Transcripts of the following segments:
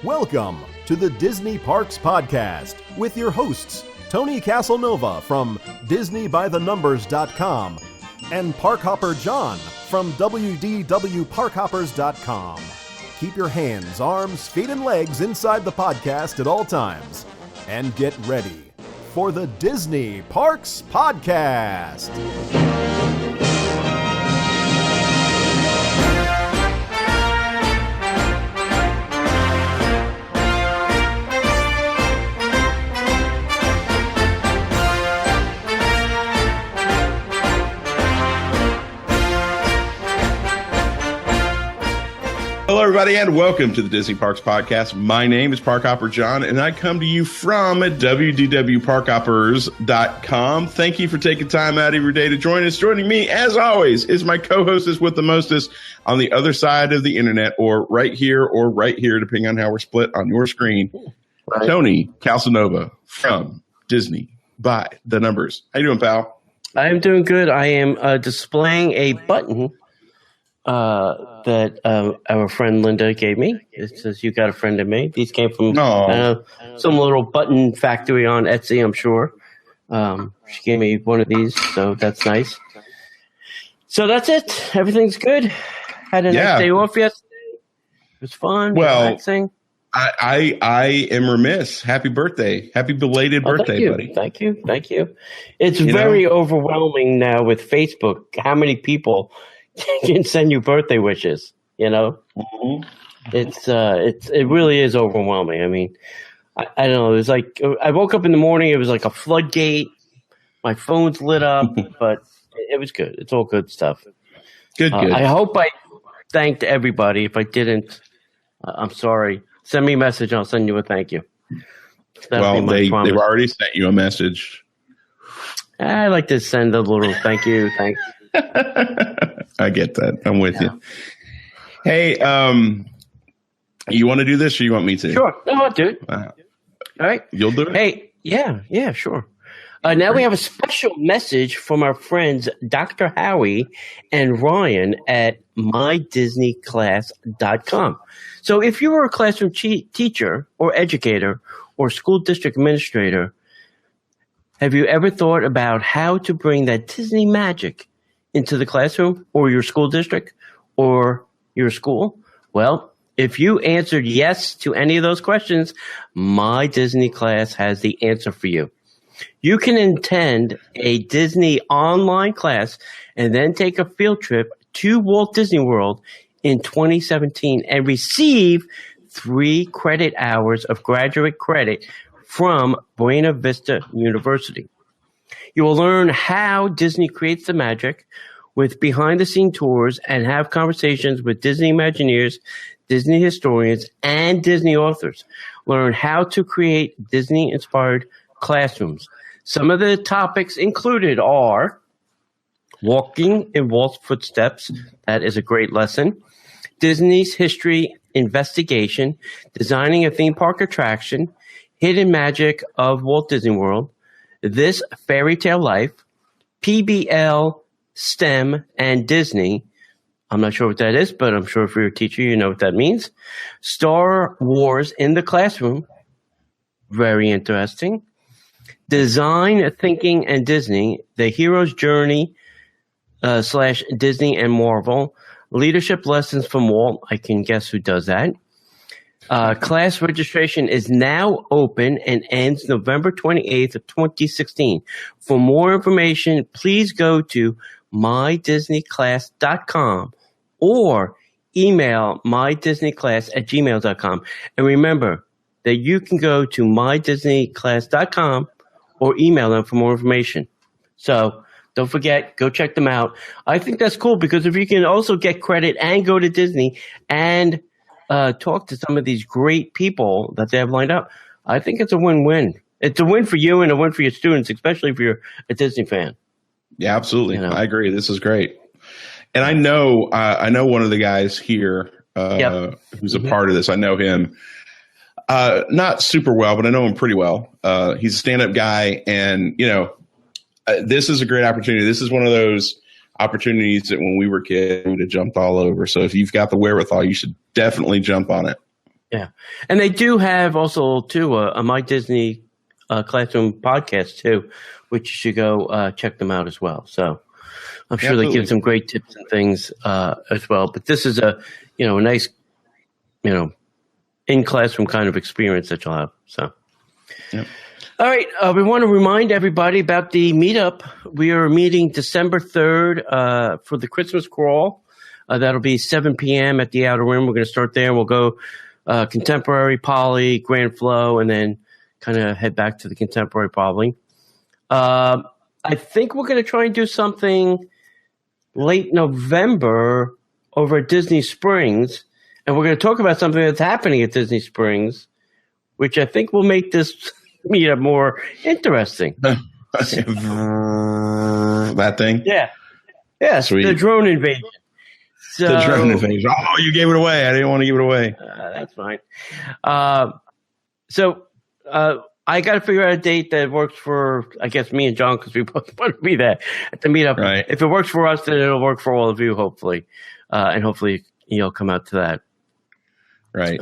Welcome to the Disney Parks Podcast with your hosts, Tony Caselnova from DisneyByTheNumbers.com and Parkhopper John from WDWParkhoppers.com. Keep your hands, arms, feet, and legs inside the podcast at all times. And get ready for the Disney Parks Podcast. Hello, everybody, and welcome to the Disney Parks Podcast. My name is Parkhopper John, and I come to you from WDWParkhoppers.com. Thank you for taking time out of your day to join us. Joining me, as always, is my co-hostess with the mostest on the other side of the internet, or right here, depending on how we're split on your screen. Right. Tony Caselnova from Disney by the Numbers. How you doing, pal? I am doing good. I am displaying a button that our friend Linda gave me. It says, "You got a friend in me." These came from some little button factory on Etsy, I'm sure. She gave me one of these, so that's nice. So that's it. Everything's good. Had a nice day off yesterday. It was fun. Relaxing. I am remiss. Happy birthday. Happy belated birthday, buddy. Thank you. It's very overwhelming now with Facebook how many people can send you birthday wishes, you know. Mm-hmm. It really is overwhelming. I mean, I don't know. It was like I woke up in the morning. It was like a floodgate. My phone's lit up, but it was good. It's all good stuff. Good. I hope I thanked everybody. If I didn't, I'm sorry. Send me a message. I'll send you a thank you. They've already sent you a message. I like to send a little thank you. Thanks. I get that. I'm with you. Hey, you want to do this or you want me to? Sure. No, I'll do it. All right. You'll do it? Hey, yeah, sure. Now we have a special message from our friends Dr. Howie and Ryan at mydisneyclass.com. So if you were a classroom teacher or educator or school district administrator, have you ever thought about how to bring that Disney magic into the classroom or your school district or your school? Well, if you answered yes to any of those questions, My Disney Class has the answer for you. You can attend a Disney online class and then take a field trip to Walt Disney World in 2017 and receive 3 credit hours of graduate credit from Buena Vista University. You will learn how Disney creates the magic with behind-the-scene tours and have conversations with Disney Imagineers, Disney historians, and Disney authors. Learn how to create Disney-inspired classrooms. Some of the topics included are walking in Walt's footsteps. That is a great lesson. Disney's history investigation, designing a theme park attraction, hidden magic of Walt Disney World, This Fairy Tale Life, PBL, STEM, and Disney. I'm not sure what that is, but I'm sure if you're a teacher, you know what that means. Star Wars in the Classroom. Very interesting. Design Thinking and Disney, The Hero's Journey / Disney and Marvel. Leadership Lessons from Walt. I can guess who does that. Class registration is now open and ends November 28th of 2016. For more information, please go to mydisneyclass.com or email mydisneyclass@gmail.com. And remember that you can go to mydisneyclass.com or email them for more information. So don't forget, go check them out. I think that's cool because if you can also get credit and go to Disney and talk to some of these great people that they have lined up, I think it's a win-win. It's a win for you and a win for your students, especially if you're a Disney fan. Yeah, absolutely. You know? I agree. This is great. And I know one of the guys here who's a part of this. I know him not super well, but I know him pretty well. He's a stand-up guy, and this is a great opportunity. This is one of those opportunities that when we were kids, we would have jumped all over. So if you've got the wherewithal, you should definitely jump on it. Yeah. And they do have also, too, a My Disney Classroom podcast, too, which you should go check them out as well. So I'm sure they give some great tips and things as well. But this is a nice, in-classroom kind of experience that you'll have. So, yep. All right. We want to remind everybody about the meetup. We are meeting December 3rd for the Christmas crawl. That'll be 7 p.m. at the Outer Rim. We're going to start there, and we'll go Contemporary, Poly, Grand Flow, and then kind of head back to the Contemporary Poly. I think we're going to try and do something late November over at Disney Springs, and we're going to talk about something that's happening at Disney Springs, which I think will make this meetup more interesting. That thing? Yeah. Yeah, sweet. The drone invasion. So, the drone invasion. Oh, you gave it away. I didn't want to give it away. That's fine. So I got to figure out a date that works for, I guess, me and John, because we both want to be there at the meetup. Right. If it works for us, then it'll work for all of you, hopefully. And hopefully you'll come out to that. Right.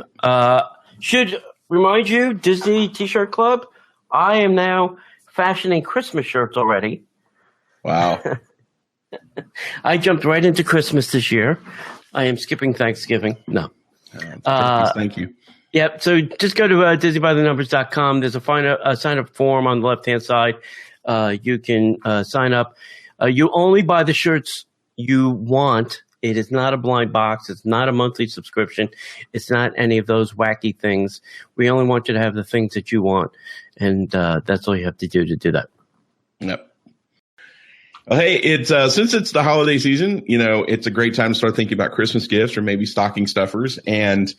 Should remind you, Disney T-shirt Club, I am now fashioning Christmas shirts already. Wow. I jumped right into Christmas this year. I am skipping Thanksgiving. No. Thank you. Yep. So just go to DisneyByTheNumbers.com. There's a sign-up form on the left-hand side. You can sign up. You only buy the shirts you want. It is not a blind box. It's not a monthly subscription. It's not any of those wacky things. We only want you to have the things that you want. And that's all you have to do that. Yep. Well, hey, it's since it's the holiday season, it's a great time to start thinking about Christmas gifts or maybe stocking stuffers. And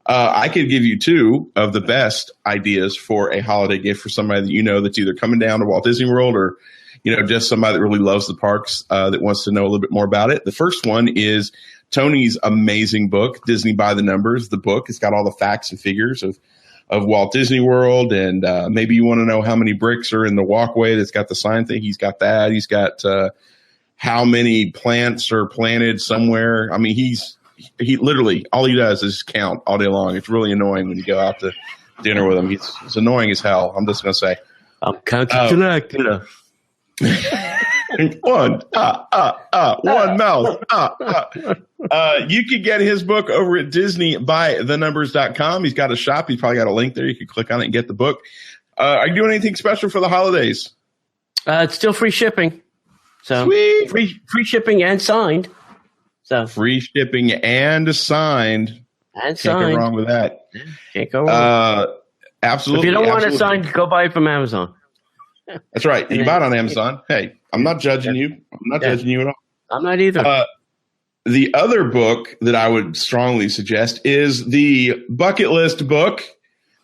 I could give you two of the best ideas for a holiday gift for somebody that that's either coming down to Walt Disney World or, just somebody that really loves the parks that wants to know a little bit more about it. The first one is Tony's amazing book, Disney by the Numbers. The book, it's got all the facts and figures of Walt Disney World, and maybe you want to know how many bricks are in the walkway that's got the sign thing. He's got that. He's got how many plants are planted somewhere. I mean, he literally, all he does is count all day long. It's really annoying when you go out to dinner with him. It's annoying as hell. I'm just going to say. I'm counting tonight. One mouth. You can get his book over at DisneyByTheNumbers.com. He's got a shop. He's probably got a link there. You can click on it and get the book. Are you doing anything special for the holidays? It's still free shipping. So sweet. Free shipping and signed. So free shipping and signed. Can't go wrong with that. Can't go wrong. Absolutely. If you don't want it signed, go buy it from Amazon. That's right. You can buy it on Amazon. Hey, I'm not judging you. I'm not judging you at all. I'm not either. The other book that I would strongly suggest is the Bucket List book,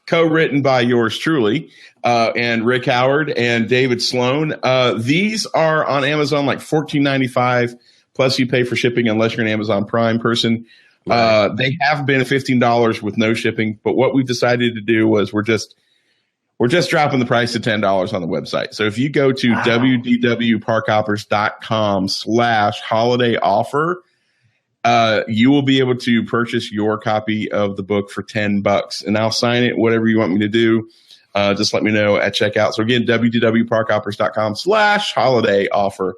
co-written by yours truly, and Rick Howard and David Sloan. These are on Amazon like $14.95, plus you pay for shipping unless you're an Amazon Prime person. Right. They have been $15 with no shipping, but what we've decided to do was we're just dropping the price to $10 on the website. So if you go to www.parkhoppers.com/holiday offer, you will be able to purchase your copy of the book for $10, and I'll sign it, whatever you want me to do. Just let me know at checkout. So again, www.parkhoppers.com/holiday offer.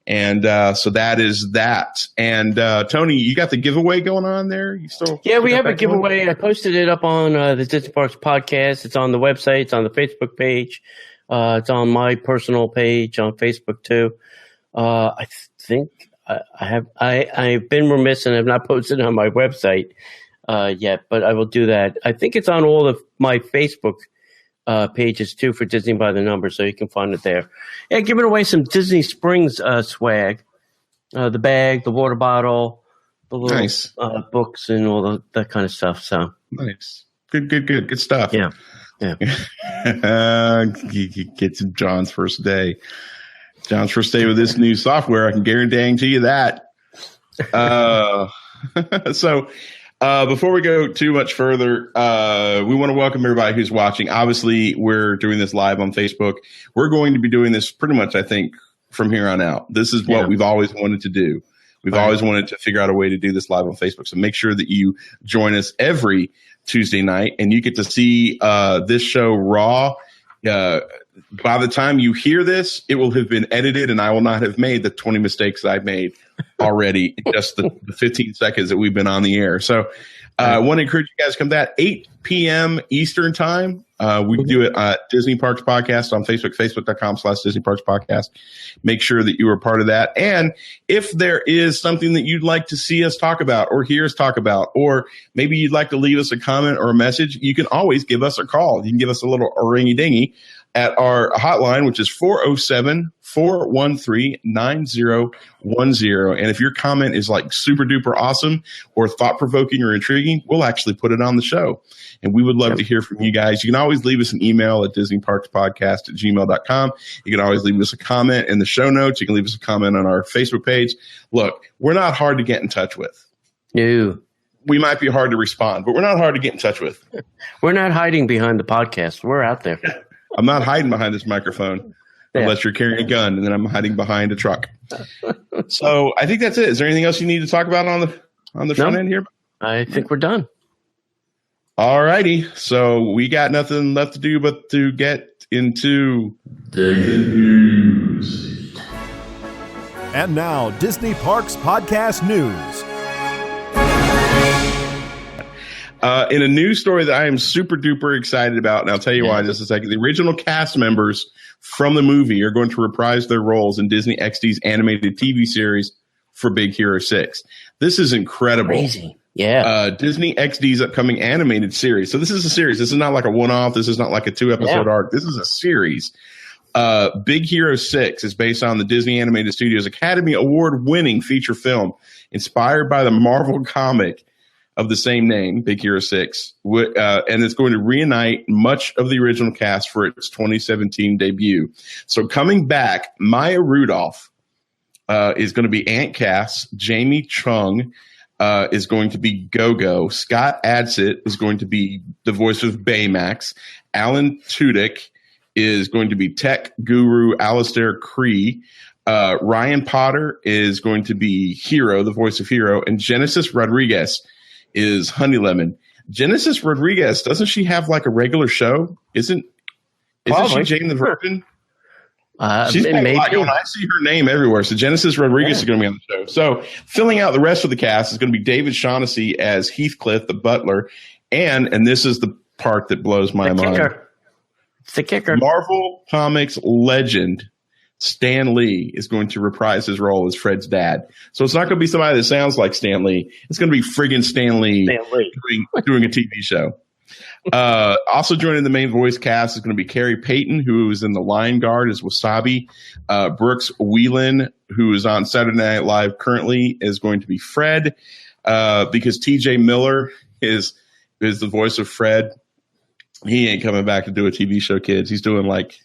And so that is that. And Tony, you got the giveaway going on there? You still? Yeah, we have a giveaway. I posted it up on the Disney Parks podcast. It's on the website. It's on the Facebook page. It's on my personal page on Facebook too. I think I've been remiss and have not posted it on my website yet, but I will do that. I think it's on all of my Facebook pages too for Disney by the Numbers, so you can find it there. Yeah, giving away some Disney Springs swag, the bag, the water bottle, the little nice. Books, and all that kind of stuff. So nice, good stuff. Yeah. Get some John's first day with this new software. I can guarantee you that. So. Before we go too much further, we want to welcome everybody who's watching. Obviously, we're doing this live on Facebook. We're going to be doing this pretty much, I think, from here on out. This is what we've always wanted to do. We've always wanted to figure out a way to do this live on Facebook. So make sure that you join us every Tuesday night, and you get to see this show raw. By the time you hear this, it will have been edited, and I will not have made the 20 mistakes that I've made already in just the 15 seconds that we've been on the air. So I want to encourage you guys to come to that 8 p.m. Eastern time. We do it at Disney Parks Podcast on Facebook, facebook.com/Disney Parks Podcast. Make sure that you are part of that. And if there is something that you'd like to see us talk about or hear us talk about, or maybe you'd like to leave us a comment or a message, you can always give us a call. You can give us a little ringy-dingy at our hotline, which is 407-413-9010. And if your comment is like super duper awesome or thought-provoking or intriguing, we'll actually put it on the show. And we would love to hear from you guys. You can always leave us an email at DisneyParksPodcast@gmail.com. You can always leave us a comment in the show notes. You can leave us a comment on our Facebook page. Look, we're not hard to get in touch with. No. We might be hard to respond, but we're not hard to get in touch with. We're not hiding behind the podcast. We're out there. I'm not hiding behind this microphone unless you're carrying a gun, and then I'm hiding behind a truck. So I think that's it. Is there anything else you need to talk about on the front end here? I think we're done. All righty. So we got nothing left to do but to get into the news. And now, Disney Parks Podcast News. In a news story that I am super duper excited about, and I'll tell you why in just a second. The original cast members from the movie are going to reprise their roles in Disney XD's animated TV series for Big Hero 6. This is incredible. Crazy. Yeah. Disney XD's upcoming animated series. So this is a series. This is not like a one-off. This is not like a 2-episode arc. This is a series. Big Hero 6 is based on the Disney Animated Studios Academy Award-winning feature film inspired by the Marvel comic of the same name, Big Hero 6, and it's going to reunite much of the original cast for its 2017 debut. So coming back, Maya Rudolph is going to be Aunt Cass. Jamie Chung is going to be Go-Go. Scott Adsit is going to be the voice of Baymax. Alan Tudyk is going to be tech guru Alistair Cree. Ryan Potter is going to be Hero, the voice of Hero. And Genesis Rodriguez is Honey Lemon. Genesis Rodriguez, doesn't she have like a regular show? Isn't she Jane the Virgin? She's maybe. I see her name everywhere. So Genesis Rodriguez is going to be on the show. So filling out the rest of the cast is going to be David Shaughnessy as Heathcliff, the butler. And this is the part that blows my mind. It's the kicker. Marvel Comics legend Stan Lee is going to reprise his role as Fred's dad. So it's not going to be somebody that sounds like Stan Lee. It's going to be friggin' Stan Lee doing a TV show. Also joining the main voice cast is going to be Carrie Payton, who is in The Lion Guard as Wasabi. Brooks Whelan, who is on Saturday Night Live currently, is going to be Fred. Because TJ Miller is the voice of Fred. He ain't coming back to do a TV show, kids. He's doing like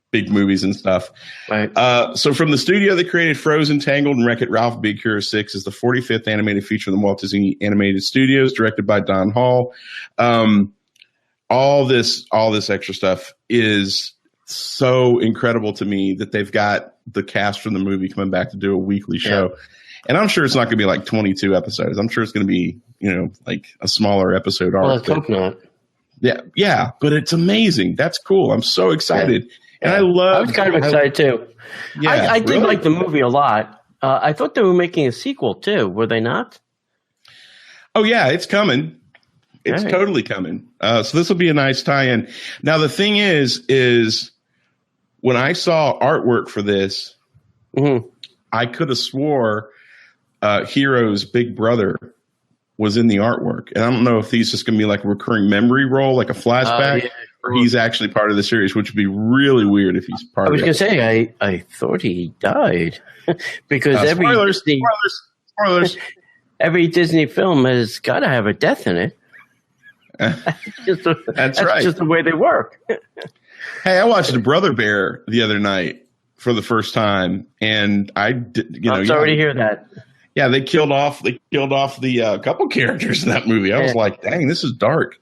big movies and stuff. Right. So from the studio that created Frozen, Tangled, and Wreck-It Ralph, Big Hero 6 is the 45th animated feature in the Walt Disney Animated Studios, directed by Don Hall. All this extra stuff is so incredible to me that they've got the cast from the movie coming back to do a weekly show. And I'm sure it's not going to be like 22 episodes. I'm sure it's going to be, like a smaller episode arc. Well, let's hope not. Yeah, but it's amazing. That's cool. I'm so excited. Yeah. And I was kind of excited too. Yeah, I did like the movie a lot. I thought they were making a sequel too. Were they not? Oh yeah, it's coming. It's totally coming. So this will be a nice tie-in. Now the thing is when I saw artwork for this, I could have swore Hero's big brother was in the artwork, and I don't know if he's just going to be like a recurring memory role, like a flashback. Or he's actually part of the series, which would be really weird if he's part of it. I was going to say, I thought he died. Because spoilers. Every Disney film has got to have a death in it. That's right. Just the way they work. Hey, I watched Brother Bear the other night for the first time, and I'm sorry to hear that. Yeah, they killed off the couple characters in that movie. I was like, dang, this is dark.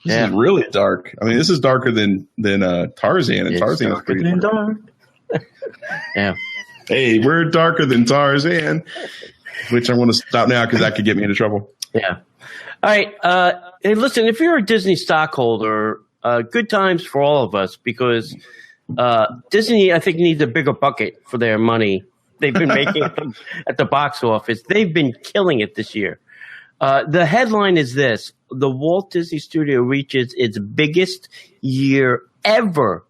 This is really dark. I mean, this is darker than Tarzan, and Tarzan is pretty dark. Yeah. Hey, we're darker than Tarzan, which I want to stop now because that could get me into trouble. Yeah. All right. Hey, listen, if you're a Disney stockholder, good times for all of us because Disney, I think, needs a bigger bucket for their money they've been making at the box office. They've been killing it this year. The headline is this: the Walt Disney Studio reaches its biggest year ever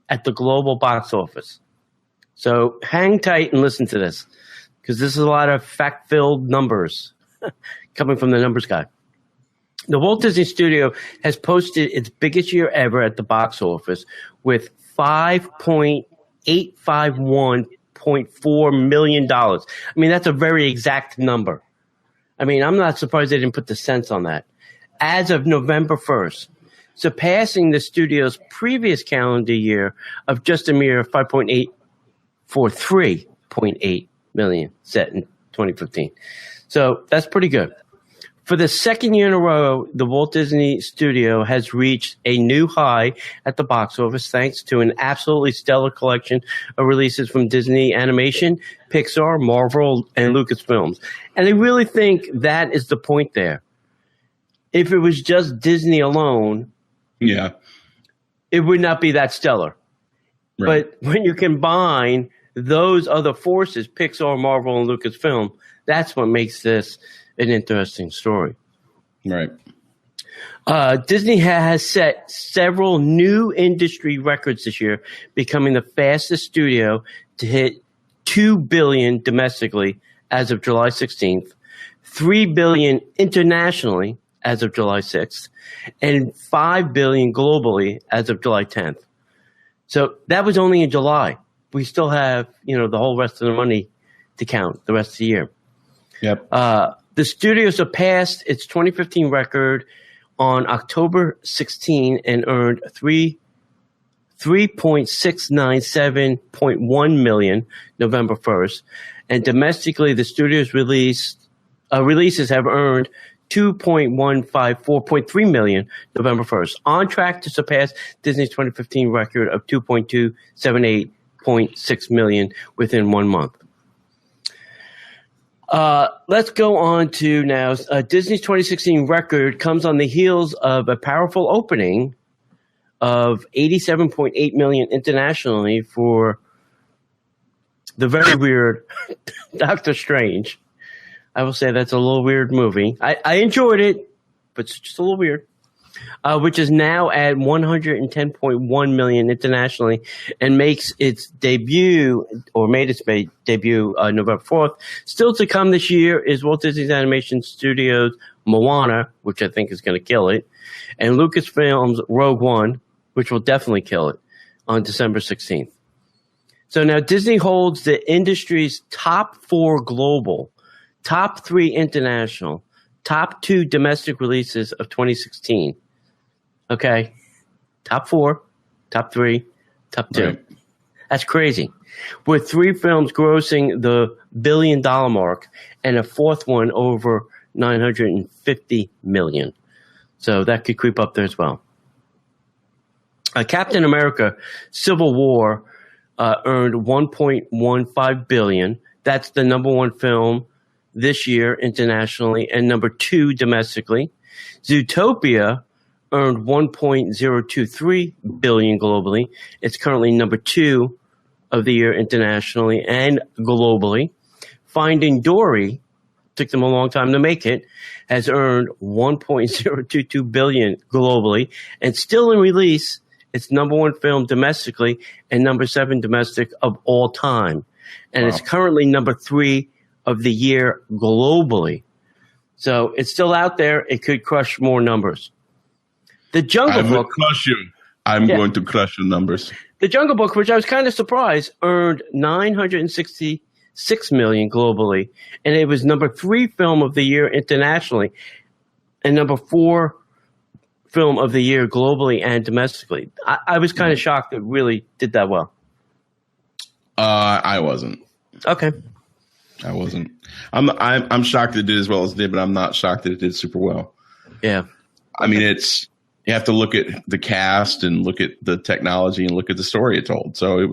at the global box office. So hang tight and listen to this, because this is a lot of fact-filled numbers coming from the numbers guy. The Walt Disney Studio has posted its biggest year ever at the box office with $5.851.4 million. I mean, that's a very exact number. I mean, I'm not surprised they didn't put the cents on that. As of November 1st, surpassing the studio's previous calendar year of just a mere $5.843.8 million set in 2015. So that's pretty good. For the second year in a row, the Walt Disney Studio has reached a new high at the box office thanks to an absolutely stellar collection of releases from Disney Animation, Pixar, Marvel, and Lucasfilms. And I really think that is the point there. If it was just Disney alone, it would not be that stellar. Right. But when you combine those other forces, Pixar, Marvel, and Lucasfilm, that's what makes this an interesting story. Right. Disney has set several new industry records this year, becoming the fastest studio to hit $2 billion domestically as of July 16th, $3 billion internationally as of July 6th, and $5 billion globally as of July 10th. So that was only in July. We still have, the whole rest of the money to count the rest of the year. Yep. The studio surpassed its 2015 record on October 16 and earned $3.697.1 million November 1st. And domestically, the studio's releases have earned $2.154.3 million November 1st, on track to surpass Disney's 2015 record of $2.278.6 million within 1 month. Let's go on to now. Disney's 2016 record comes on the heels of a powerful opening of $87.8 million internationally for the very weird Doctor Strange. I will say that's a little weird movie. I enjoyed it, but it's just a little weird. Which is now at $110.1 million internationally and makes its debut, or made its debut November 4th. Still to come this year is Walt Disney Animation Studios' Moana, which I think is going to kill it, and Lucasfilm's Rogue One, which will definitely kill it, on December 16th. So now Disney holds the industry's top 4 global, top 3 international, top 2 domestic releases of 2016. Okay, top 4, top 3, top 2. Right. That's crazy. With 3 films grossing the $1 billion mark and a 4th one over $950 million. So that could creep up there as well. Captain America: Civil War earned $1.15 billion. That's the number 1 film this year internationally and number 2 domestically. Zootopia earned $1.023 billion globally. It's currently number 2 of the year internationally and globally. Finding Dory, took them a long time to make it, has earned $1.022 billion globally, and still in release, it's number 1 film domestically and number 7 domestic of all time. And It's currently number 3 of the year globally. So it's still out there. It could crush more numbers. The Jungle Book. I will crush you. I'm going to crush your numbers. The Jungle Book, which I was kind of surprised, earned $966 million globally, and it was number 3 film of the year internationally, and number 4 film of the year globally and domestically. I was kind of shocked it really did that well. I wasn't. Okay. I wasn't. I'm shocked it did as well as it did, but I'm not shocked that it did super well. Yeah. I mean, you have to look at the cast and look at the technology and look at the story it told. So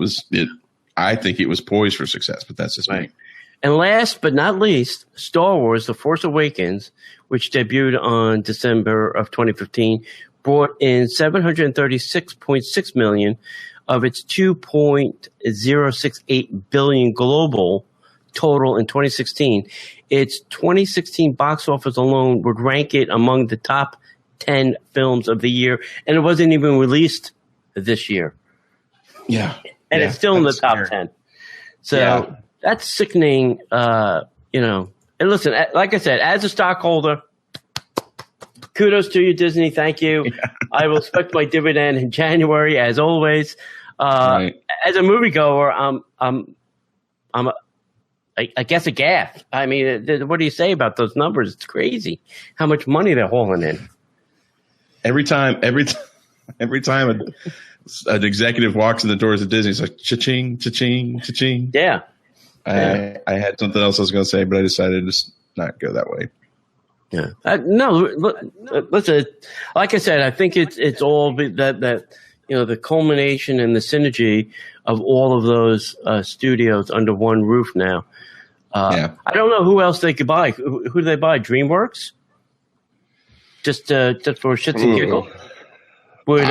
I think it was poised for success, but that's just me. And last but not least, Star Wars: The Force Awakens, which debuted on December of 2015, brought in $736.6 million of its $2.068 billion global total in 2016. Its 2016 box office alone would rank it among the top 10 films of the year, and it wasn't even released this year. Yeah. And it's still in the top 10. So that's sickening, you know. And listen, like I said, as a stockholder, kudos to you, Disney. Thank you. Yeah. I will expect my dividend in January, as always. Right. As a moviegoer, I guess aghast. I mean, what do you say about those numbers? It's crazy how much money they're hauling in. Every time an executive walks in the doors of Disney, it's like cha-ching, cha-ching, cha-ching. Yeah. I had something else I was going to say, but I decided to just not go that way. Yeah. No, listen. Like I said, I think it's all that you know, the culmination and the synergy of all of those studios under one roof now. I don't know who else they could buy. Who do they buy? DreamWorks? Just for shits and giggles? Would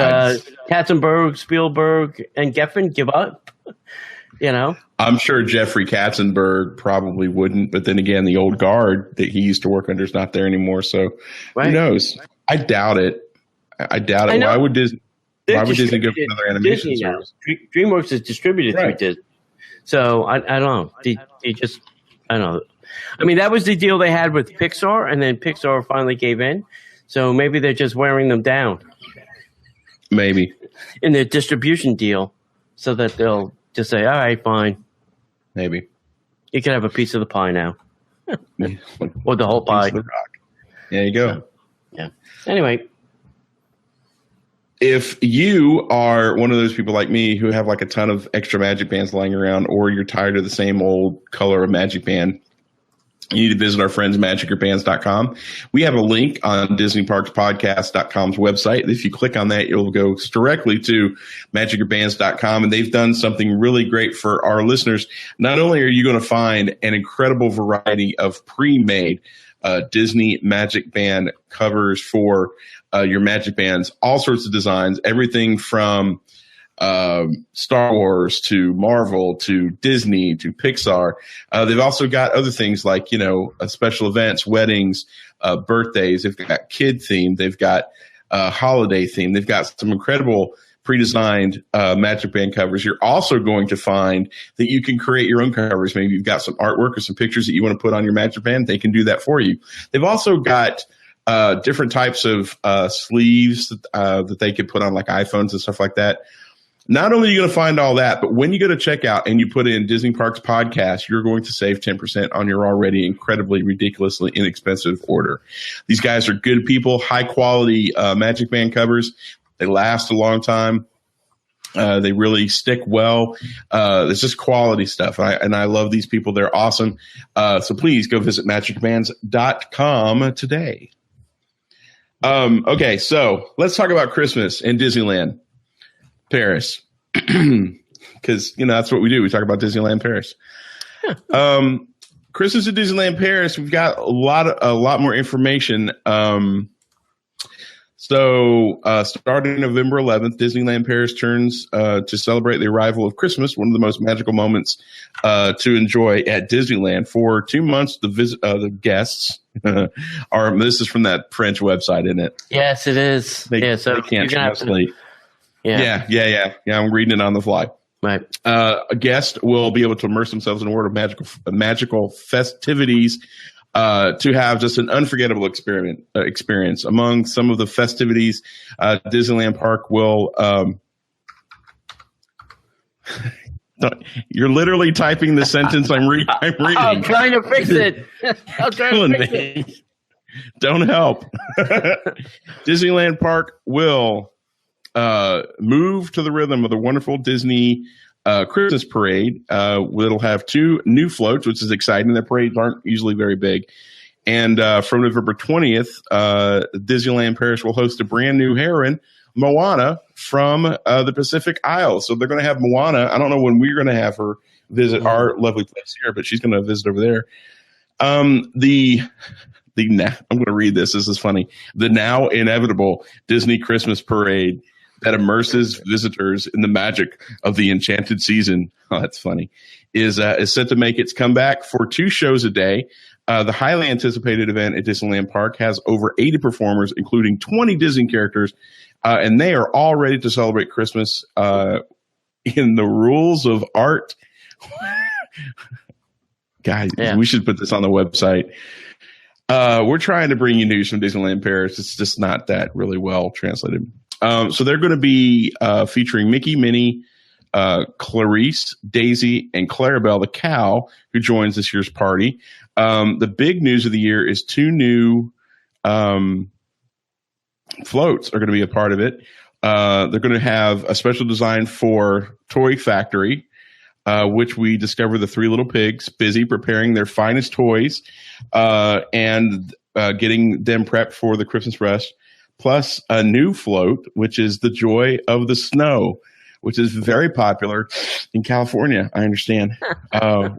Katzenberg, Spielberg, and Geffen give up? You know? I'm sure Jeffrey Katzenberg probably wouldn't, but then again, the old guard that he used to work under is not there anymore, so who knows? I doubt it. I doubt it. Why would Disney go for another animation service? DreamWorks is distributed through Disney. So I don't know. I don't know. I mean, that was the deal they had with Pixar, and then Pixar finally gave in. So maybe they're just wearing them down. Maybe. In their distribution deal, so that they'll just say, all right, fine. Maybe. You can have a piece of the pie now. Or the whole pie. The rock. There you go. Yeah. Anyway. If you are one of those people like me who have like a ton of extra Magic Bands lying around, or you're tired of the same old color of Magic Band, you need to visit our friends magicyourbands.com. We have a link on DisneyParksPodcast.com's website. If you click on that, you'll go directly to magicyourbands.com, and they've done something really great for our listeners. Not only are you going to find an incredible variety of pre-made Disney Magic Band covers for your Magic Bands, all sorts of designs, everything from Star Wars to Marvel to Disney to Pixar. They've also got other things like, you know, special events, weddings, birthdays. They've got kid themed. They've got holiday themed. They've got some incredible pre-designed Magic Band covers. You're also going to find that you can create your own covers. Maybe you've got some artwork or some pictures that you want to put on your Magic Band. They can do that for you. They've also got different types of sleeves that they could put on like iPhones and stuff like that. Not only are you going to find all that, but when you go to checkout and you put in Disney Parks Podcast, you're going to save 10% on your already incredibly, ridiculously inexpensive order. These guys are good people, high quality Magic Band covers. They last a long time. They really stick well. It's just quality stuff. And I love these people. They're awesome. So please go visit magicbands.com today. Okay, so let's talk about Christmas in Disneyland Paris, because you know that's what we do. We talk about Disneyland Paris. Christmas at Disneyland Paris. We've got a lot more information. So starting November 11th, Disneyland Paris turns to celebrate the arrival of Christmas, one of the most magical moments to enjoy at Disneyland. For 2 months, the guests are. This is from that French website, isn't it? Yes, it is. So they can't translate. Yeah. I'm reading it on the fly. Right. A guest will be able to immerse themselves in a world of magical festivities to have just an unforgettable experience. Among some of the festivities, Disneyland Park will. You're literally typing the sentence I'm reading. I'm trying to fix it. I'm trying to fix it. Don't help. Disneyland Park will move to the rhythm of the wonderful Disney Christmas parade. It'll have 2 new floats, which is exciting. The parades aren't usually very big. And from November 20th, Disneyland Paris will host a brand new heroine, Moana, from the Pacific Isles. So they're going to have Moana. I don't know when we're going to have her visit our lovely place here, but she's going to visit over there. I'm going to read this. This is funny. The now inevitable Disney Christmas parade that immerses visitors in the magic of the enchanted season. Oh, that's funny. Is set to make its comeback for 2 shows a day. The highly anticipated event at Disneyland Park has over 80 performers, including 20 Disney characters, and they are all ready to celebrate Christmas in the rules of art. Guys, we should put this on the website. We're trying to bring you news from Disneyland Paris. It's just not that really well translated. So they're going to be featuring Mickey, Minnie, Clarice, Daisy, and Clarabelle the cow, who joins this year's party. The big news of the year is 2 new floats are going to be a part of it. They're going to have a special design for Toy Factory, which we discover the 3 little pigs busy preparing their finest toys and getting them prepped for the Christmas rush, plus a new float, which is the Joy of the Snow, which is very popular in California, I understand,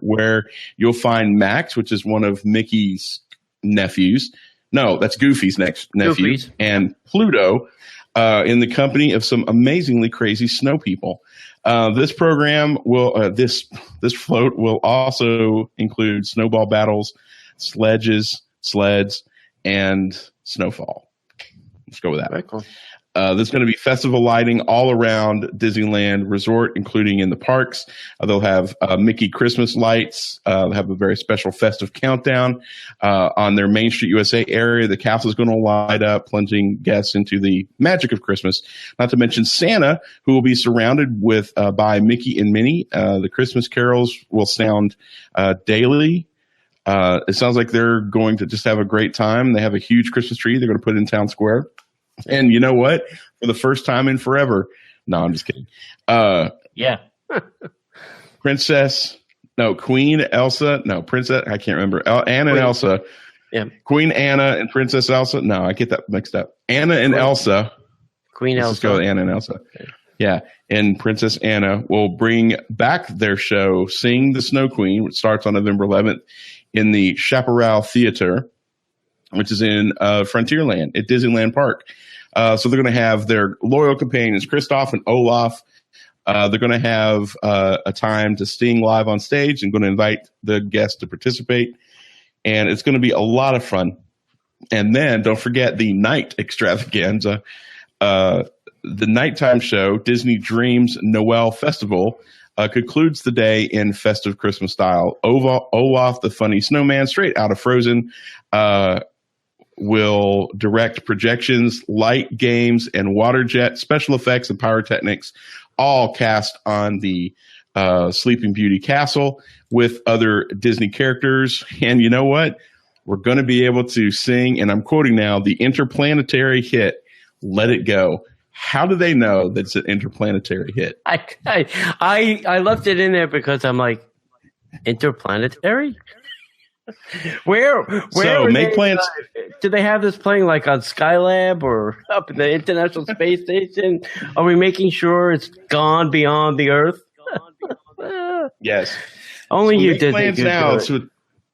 where you'll find Max, which is one of Mickey's nephews. No, that's Goofy's nephew, and Pluto in the company of some amazingly crazy snow people. This program will this float will also include snowball battles, sleds, and snowfall. Let's go with that. Very cool. There's going to be festival lighting all around Disneyland Resort, including in the parks. They'll have Mickey Christmas lights. They'll have a very special festive countdown on their Main Street USA area. The castle is going to light up, plunging guests into the magic of Christmas. Not to mention Santa, who will be surrounded with by Mickey and Minnie. The Christmas carols will sound daily. It sounds like they're going to just have a great time. They have a huge Christmas tree they're going to put in Town Square. And you know what? For the first time in forever. No, I'm just kidding. Queen Elsa. No, Princess. I can't remember. Anna and Elsa. Yeah. Queen Anna and Princess Elsa. No, I get that mixed up. Anna and Elsa. Queen Elsa. Let's go with Anna and Elsa. Okay. Yeah. And Princess Anna will bring back their show, Sing the Snow Queen, which starts on November 11th in the Chaparral Theater, which is in Frontierland at Disneyland Park. So they're going to have their loyal companions, Kristoff and Olaf. They're going to have a time to sing live on stage and going to invite the guests to participate. And it's going to be a lot of fun. And then don't forget the night extravaganza. The nighttime show, Disney Dreams Noel Festival, concludes the day in festive Christmas style. Olaf, the funny snowman, straight out of Frozen, will direct projections, light games, and water jet special effects and pyrotechnics, all cast on the Sleeping Beauty castle with other Disney characters. And you know what? We're going to be able to sing, and I'm quoting now, the interplanetary hit, Let It Go. How do they know that it's an interplanetary hit? I left it in there because I'm like, interplanetary? Where so make plans. Do they have this playing like on Skylab or up in the International Space Station? Are we making sure it's gone beyond the Earth? Yes. Only so you did plans now.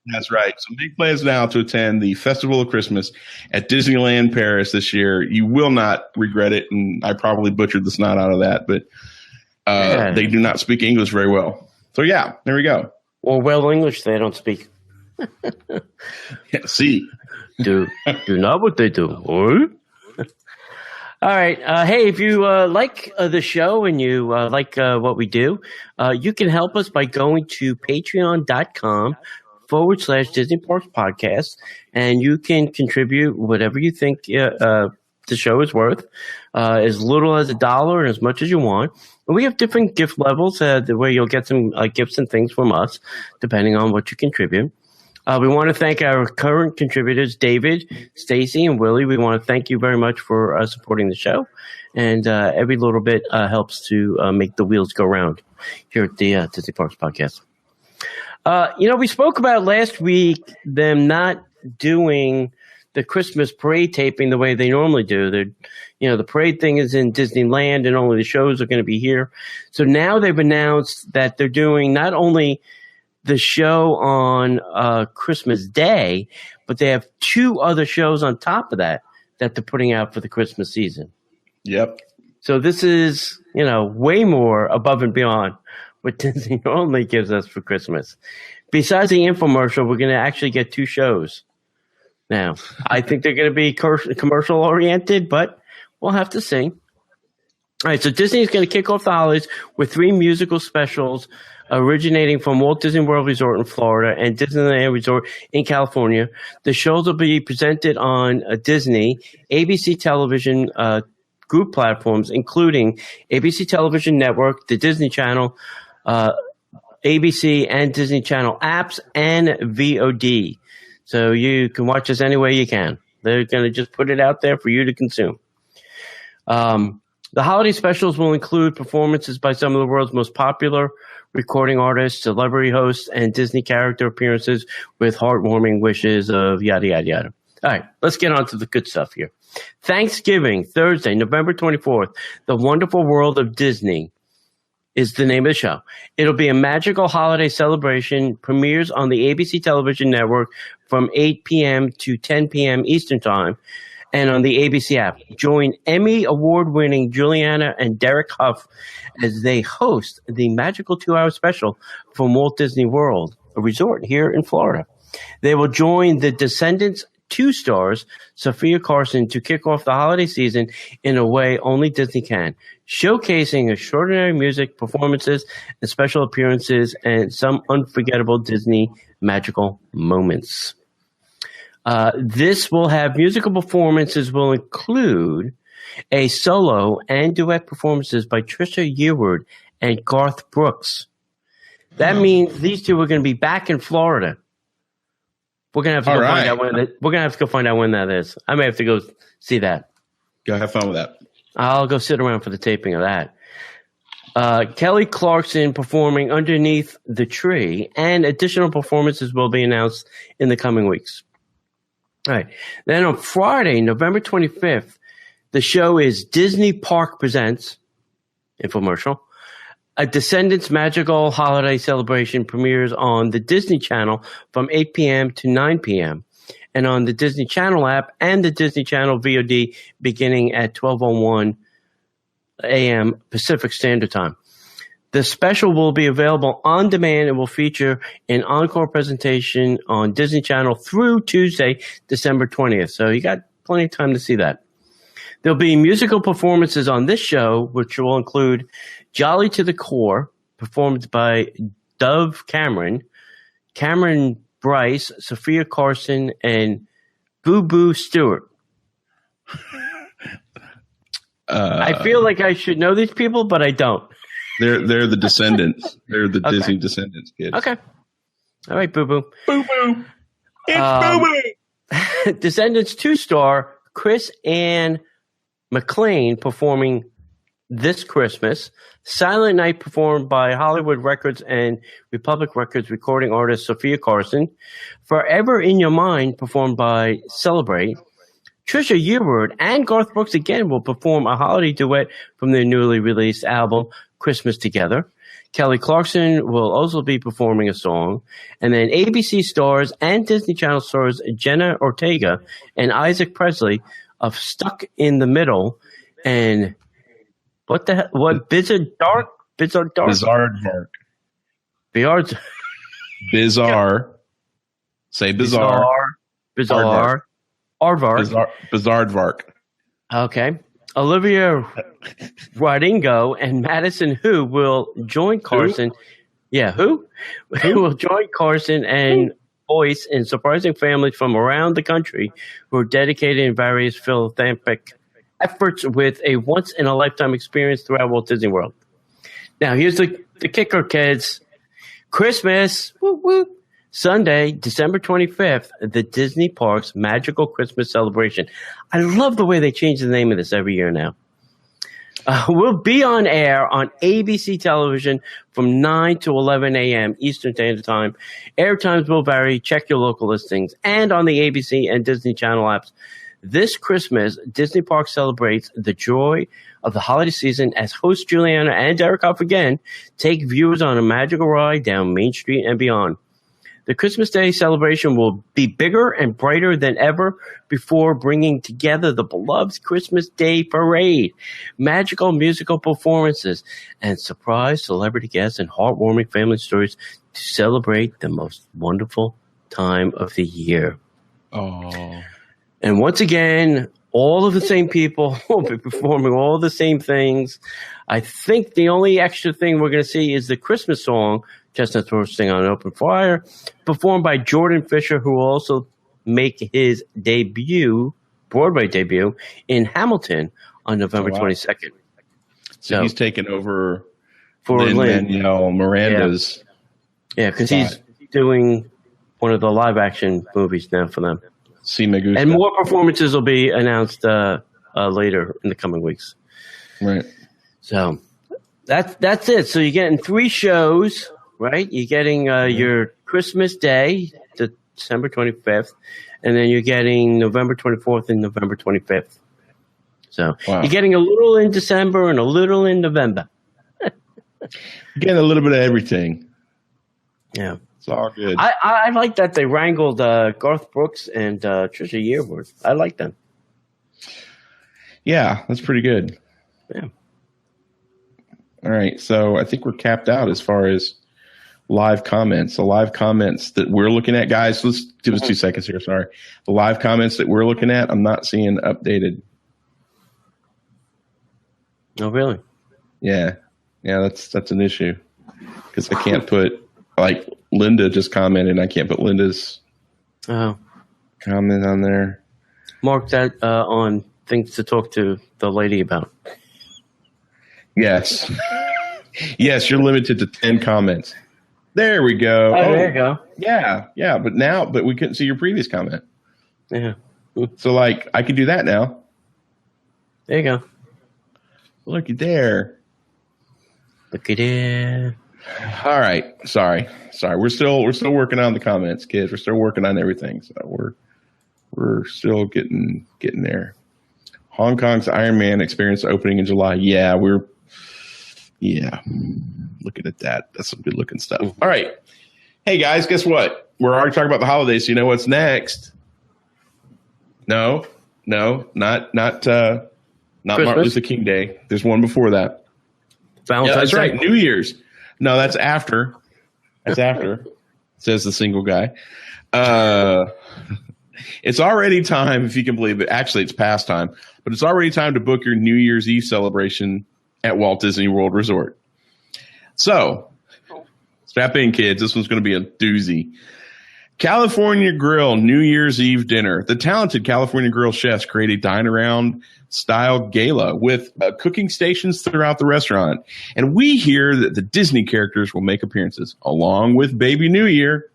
That's right. So make plans now to attend the Festival of Christmas at Disneyland Paris this year. You will not regret it, and I probably butchered the snot out of that, but they do not speak English very well. So yeah, there we go. Well, English they don't speak. Yeah, see. Do not what they do. All right. Hey, if you like the show and you like what we do, you can help us by going to patreon.com/Disney Parks Podcast, and you can contribute whatever you think the show is worth, as little as $1 and as much as you want. And we have different gift levels where you'll get some gifts and things from us, depending on what you contribute. We want to thank our current contributors, David, Stacy, and Willie. We want to thank you very much for supporting the show. And every little bit helps to make the wheels go round here at the Disney Parks Podcast. We spoke about last week them not doing the Christmas parade taping the way they normally do. The parade thing is in Disneyland and only the shows are going to be here. So now they've announced that they're doing not only the show on Christmas Day, but they have 2 other shows on top of that they're putting out for the Christmas season. Yep. So this is, way more above and beyond what Disney normally gives us for Christmas. Besides the infomercial, we're going to actually get 2 shows. Now, I think they're going to be commercial oriented, but we'll have to see. All right, so Disney is going to kick off the holidays with 3 musical specials originating from Walt Disney World Resort in Florida and Disneyland Resort in California. The shows will be presented on Disney, ABC television group platforms, including ABC Television Network, the Disney Channel, ABC and Disney Channel apps, and VOD. So you can watch us any way you can. They're going to just put it out there for you to consume. The holiday specials will include performances by some of the world's most popular recording artists, celebrity hosts, and Disney character appearances with heartwarming wishes of yada, yada, yada. All right, let's get on to the good stuff here. Thanksgiving, Thursday, November 24th, The Wonderful World of Disney is the name of the show. It'll be a magical holiday celebration, premieres on the ABC television network from 8 p.m. to 10 p.m. Eastern Time, and on the ABC app. Join Emmy Award-winning Juliana and Derek Huff as they host the magical 2-hour special from Walt Disney World, a resort here in Florida. They will join the Descendants 2 stars, Sophia Carson, to kick off the holiday season in a way only Disney can, showcasing extraordinary music, performances, and special appearances, and some unforgettable Disney magical moments. This will have musical performances will include a solo and duet performances by Trisha Yearwood and Garth Brooks. That means these 2 are going to be back in Florida. We're gonna have to find out when we're gonna have to go find out when that is. I may have to go see that. Go have fun with that. I'll go sit around for the taping of that. Kelly Clarkson performing Underneath the Tree, and additional performances will be announced in the coming weeks. All right. Then on Friday, November 25th, the show is Disney Park Presents, infomercial, a Descendants magical holiday celebration premieres on the Disney Channel from 8 p.m. to 9 p.m. and on the Disney Channel app and the Disney Channel VOD beginning at 12:01 a.m. Pacific Standard Time. The special will be available on demand and will feature an encore presentation on Disney Channel through Tuesday, December 20th. So you got plenty of time to see that. There'll be musical performances on this show, which will include Jolly to the Core, performed by Dove Cameron, Cameron Bryce, Sophia Carson, and Boo Boo Stewart. I feel like I should know these people, but I don't. They're the Descendants. They're the Disney Descendants kids. Okay. All right, Boo Boo. Boo Boo. It's Boo Boo. Descendants 2-star Chris Ann McLean performing This Christmas. Silent Night performed by Hollywood Records and Republic Records recording artist Sophia Carson. Forever in Your Mind performed by Celebrate. Trisha Yearwood and Garth Brooks again will perform a holiday duet from their newly released album, Christmas Together. Kelly Clarkson will also be performing a song. And then ABC stars and Disney Channel stars Jenna Ortega and Isaac Presley of Stuck in the Middle and Bizarre Dark? Bizarre Say bizarre. Bizarre. Aardvark. Bizarre Dvark. Okay. Olivia Rodrigo and Madison Who will join Carson. Who? Yeah, who will join Carson and voice in surprising families from around the country who are dedicated in various philanthropic efforts with a once-in-a-lifetime experience throughout Walt Disney World. Now, here's the kicker, kids. Christmas, whoop, whoop. Sunday, December 25th, the Disney Parks Magical Christmas Celebration. I love the way they change the name of this every year now. We'll be on air on ABC television from 9 to 11 a.m. Eastern Standard Time. Air times will vary. Check your local listings. And on the ABC and Disney Channel apps. This Christmas, Disney Park celebrates the joy of the holiday season as hosts Juliana and Derek Hoff again take viewers on a magical ride down Main Street and beyond. The Christmas Day celebration will be bigger and brighter than ever before, bringing together the beloved Christmas Day parade, magical musical performances, and surprise celebrity guests and heartwarming family stories to celebrate the most wonderful time of the year. Oh. And once again, all of the same people will be performing all the same things. I think the only extra thing we're going to see is the Christmas song, Chestnuts Roasting on an Open Fire, performed by Jordan Fisher, who will also make his Broadway debut, in Hamilton on November 22nd. So he's taking over for Lin-Manuel Miranda's. Yeah, because he's doing one of the live-action movies now for them. Si me gusta. And more performances will be announced later in the coming weeks. Right. So that's it. So you're getting 3 shows, right? You're getting your Christmas Day, December 25th, and then you're getting November 24th and November 25th. So you're getting a little in December and a little in November. Getting a little bit of everything. Yeah. It's all good. I like that they wrangled Garth Brooks and Trisha Yearwood. I like them. Yeah, that's pretty good. Yeah. All right, so I think we're capped out as far as live comments. The live comments that we're looking at, guys, let's give us 2 seconds here, sorry. The live comments that we're looking at, I'm not seeing updated. Oh, really? Yeah, that's an issue because I can't put, like, Linda just commented, I can't put Linda's comment on there. Mark that on things to talk to the lady about. Yes. Yes, you're limited to 10 comments. There we go. Oh, there you go. Yeah, but we couldn't see your previous comment. Yeah. So, like, I can do that now. There you go. Looky there. Look at it. All right. Sorry. We're still working on the comments, kids. We're still working on everything. So we're still getting there. Hong Kong's Iron Man experience opening in July. Yeah, looking at that. That's some good looking stuff. All right. Hey guys, guess what? We're already talking about the holidays, so you know what's next? No, not Martin Luther King Day. There's one before that. Valentine's Day. That's right. New Year's. No, that's after. Says the single guy. It's already time, if you can believe it. Actually, it's past time, but it's already time to book your New Year's Eve celebration at Walt Disney World Resort. So, strap in, kids. This one's going to be a doozy. California Grill New Year's Eve dinner. The talented California Grill chefs create a dine-around style gala with cooking stations throughout the restaurant. And we hear that the Disney characters will make appearances, along with Baby New Year.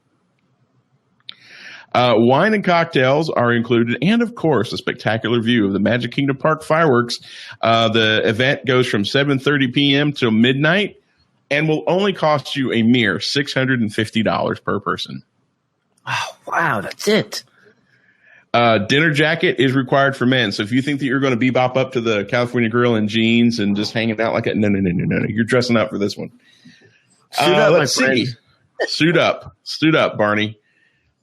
Wine and cocktails are included, and of course, a spectacular view of the Magic Kingdom Park fireworks. The event goes from 7:30 p.m. till midnight and will only cost you a mere $650 per person. Oh, wow, that's it. Dinner jacket is required for men. So if you think that you're going to bebop up to the California Grill in jeans and just hanging out like that, no. You're dressing up for this one. Let's see. Suit up, Barney.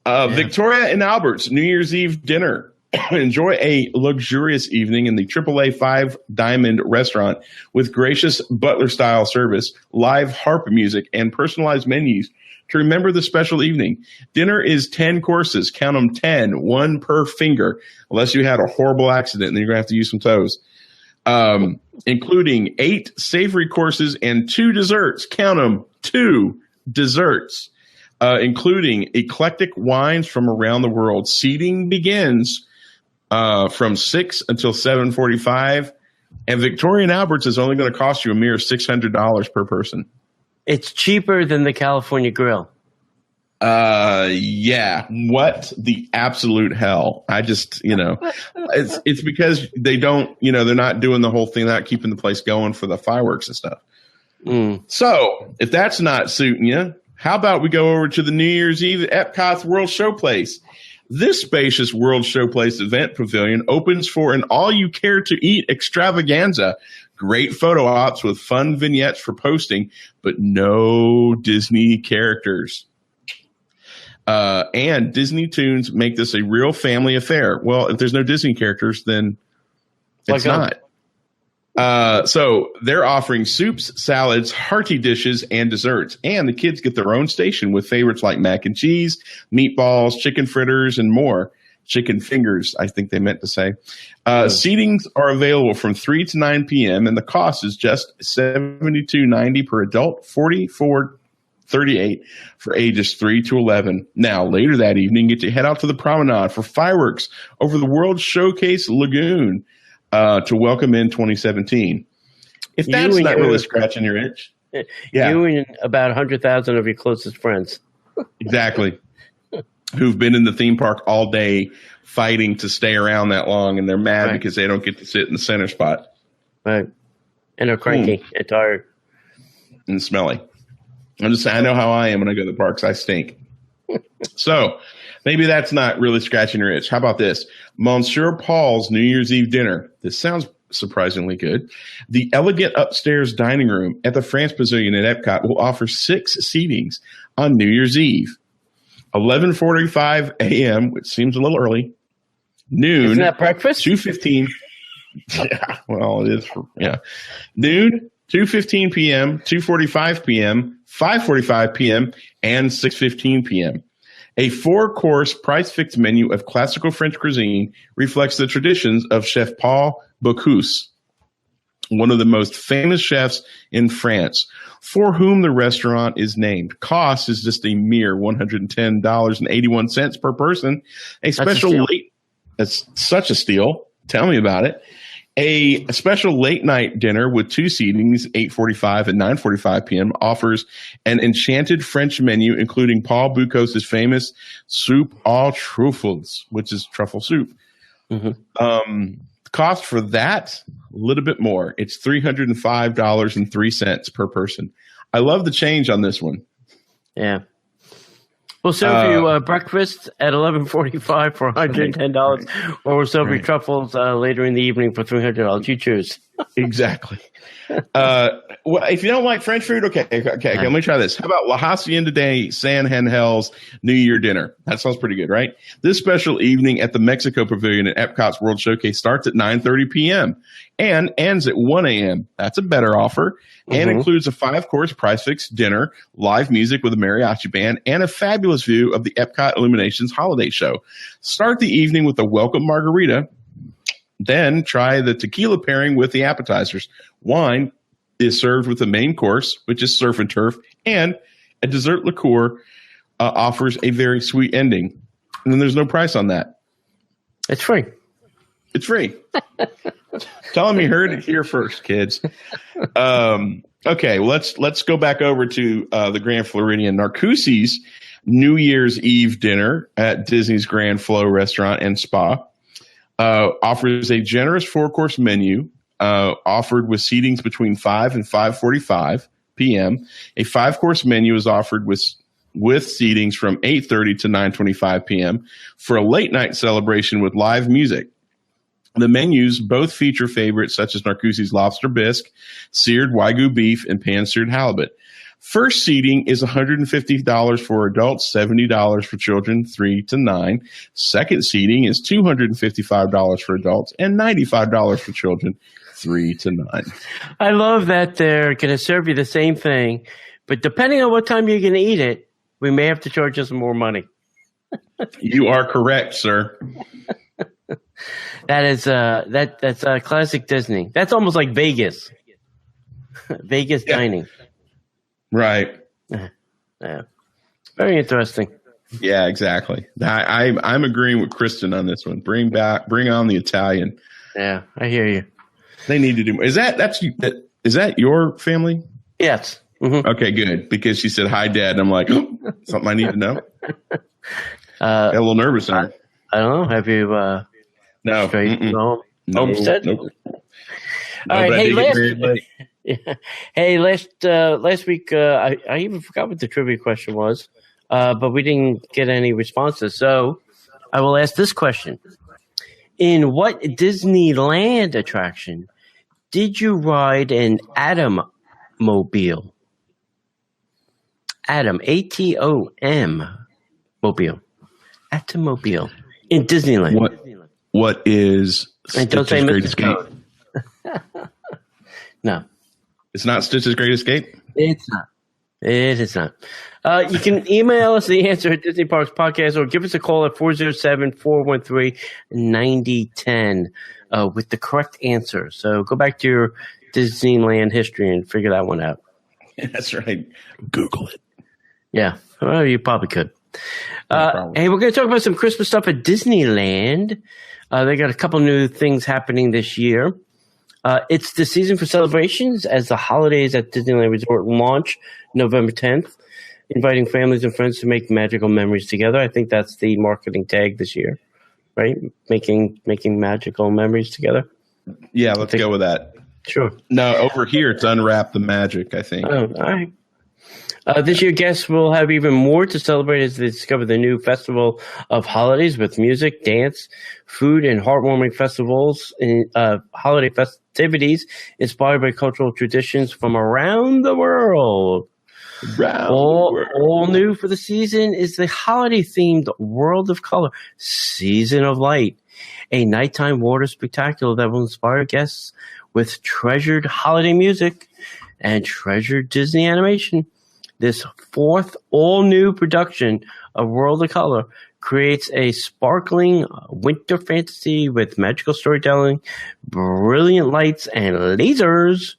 Victoria and Albert's New Year's Eve dinner. Enjoy a luxurious evening in the AAA 5 Diamond restaurant with gracious butler-style service, live harp music, and personalized menus to remember the special evening. Dinner is 10 courses. Count them 10, one per finger, unless you had a horrible accident and then you're going to have to use some toes. Including 8 savory courses and 2 desserts. Count them, 2 desserts. Including eclectic wines from around the world. Seating begins from 6 until 7:45, and Victoria and Albert's is only going to cost you a mere $600 per person. It's cheaper than the California Grill. Yeah. What the absolute hell? I just, it's because they don't, they're not doing the whole thing, not keeping the place going for the fireworks and stuff. So if that's not suiting you, how about we go over to the New Year's Eve at Epcot's World Showplace? This spacious World Showplace event pavilion opens for an all-you-care-to-eat extravaganza. Great photo ops with fun vignettes for posting, but no Disney characters. And Disney tunes make this a real family affair. Well, if there's no Disney characters, then it's not. So they're offering soups, salads, hearty dishes, and desserts. And the kids get their own station with favorites like mac and cheese, meatballs, chicken fritters, and more. Chicken fingers, I think they meant to say. Seatings are available from 3 to 9 p.m. and the cost is just $72.90 per adult, $44.38 for ages 3 to 11. Now, later that evening, get to head out to the promenade for fireworks over the World Showcase Lagoon to welcome in 2017. If that's not really scratching your itch. Yeah. You and about 100,000 of your closest friends. Exactly. Who've been in the theme park all day fighting to stay around that long, and they're mad because they don't get to sit in the center spot. Right. And they're cranky and tired. And smelly. I'm just saying, I know how I am when I go to the parks. I stink. So maybe that's not really scratching your itch. How about this? Monsieur Paul's New Year's Eve dinner. This sounds surprisingly good. The elegant upstairs dining room at the France Pavilion at Epcot will offer 6 seatings on New Year's Eve. 11:45 a.m., which seems a little early. Noon. Isn't that breakfast? 2:15. Yeah, well, it is. Noon, 2:15 p.m., 2:45 p.m., 5:45 p.m., and 6:15 p.m. A 4-course price-fixed menu of classical French cuisine reflects the traditions of Chef Paul Bocuse, one of the most famous chefs in France, for whom the restaurant is named. Cost is just a mere $110.81 per person. That's such a steal. Tell me about it. A special late night dinner with 2 seatings, 8:45 and 9:45 p.m., offers an enchanted French menu, including Paul Bocuse's famous soup aux truffles, which is truffle soup. Cost for that, a little bit more. It's $305.03 per person. I love the change on this one. Yeah. We'll serve you breakfast at $11:45 for $110, or we'll serve you truffles later in the evening for $300. You choose. Exactly. Well, if you don't like French food, okay, let me try this. How about La Hacienda de San Angel's New Year dinner? That sounds pretty good, right? This special evening at the Mexico Pavilion at Epcot's World Showcase starts at 9:30 p.m. and ends at 1 a.m. That's a better offer, and includes a 5-course price-fixed dinner, live music with a mariachi band, and a fabulous view of the Epcot Illuminations holiday show. Start the evening with a welcome margarita. Then try the tequila pairing with the appetizers. Wine is served with the main course, which is surf and turf, and a dessert liqueur offers a very sweet ending. And then there's no price on that. It's free. It's free. Tell them you heard it here first, kids. Okay, well, let's go back over to the Grand Floridian. Narcoossee's New Year's Eve dinner at Disney's Grand Flow Restaurant and Spa offers a generous 4-course menu offered with seatings between 5 and 5:45 p.m. A 5-course menu is offered with seatings from 8:30 to 9:25 p.m. for a late night celebration with live music. The menus both feature favorites such as Narcoossee's lobster bisque, seared Wagyu beef, and pan-seared halibut. First seating is $150 for adults, $70 for children 3 to 9. Second seating is $255 for adults and $95 for children 3 to 9. I love that they're going to serve you the same thing, but depending on what time you're going to eat it, we may have to charge you some more money. You are correct, sir. That is that's classic Disney. That's almost like Vegas. Vegas dining. Right. Yeah. Very interesting. Yeah, exactly. I'm agreeing with Kristen on this one. Bring on the Italian. Yeah, I hear you. They need to do more. Is that your family? Yes. Mm-hmm. Okay, good. Because she said, "Hi, Dad." And I'm like, oh, something I need to know. Got a little nervous in her. I don't know. Have you No. straight home? No, Homestead? Nope. All right. Hey, last week, I even forgot what the trivia question was, but we didn't get any responses. So I will ask this question. In what Disneyland attraction did you ride an Atommobile? Atom, A-T-O-M, mobile. Atommobile in Disneyland. What is and don't say Great Mr. Escape? No. It's not Stitch's Great Escape? It's not. It is not. You can email us the answer at Disney Parks Podcast or give us a call at 407-413-9010 with the correct answer. So go back to your Disneyland history and figure that one out. That's right. Google it. Yeah. Well, you probably could. Hey, we're going to talk about some Christmas stuff at Disneyland. They got a couple new things happening this year. It's the season for celebrations as the holidays at Disneyland Resort launch November 10th, inviting families and friends to make magical memories together. I think that's the marketing tag this year, right? Making magical memories together. Yeah, let's go with that. Sure. No, over here it's Unwrap the Magic, I think. Oh, all right. This year, guests will have even more to celebrate as they discover the new Festival of Holidays with music, dance, food, and heartwarming festivals and holiday festivities inspired by cultural traditions from around the world. All new for the season is the holiday-themed World of Color, Season of Light, a nighttime water spectacular that will inspire guests with treasured holiday music and treasured Disney animation. This fourth all-new production of World of Color creates a sparkling winter fantasy with magical storytelling, brilliant lights, and lasers,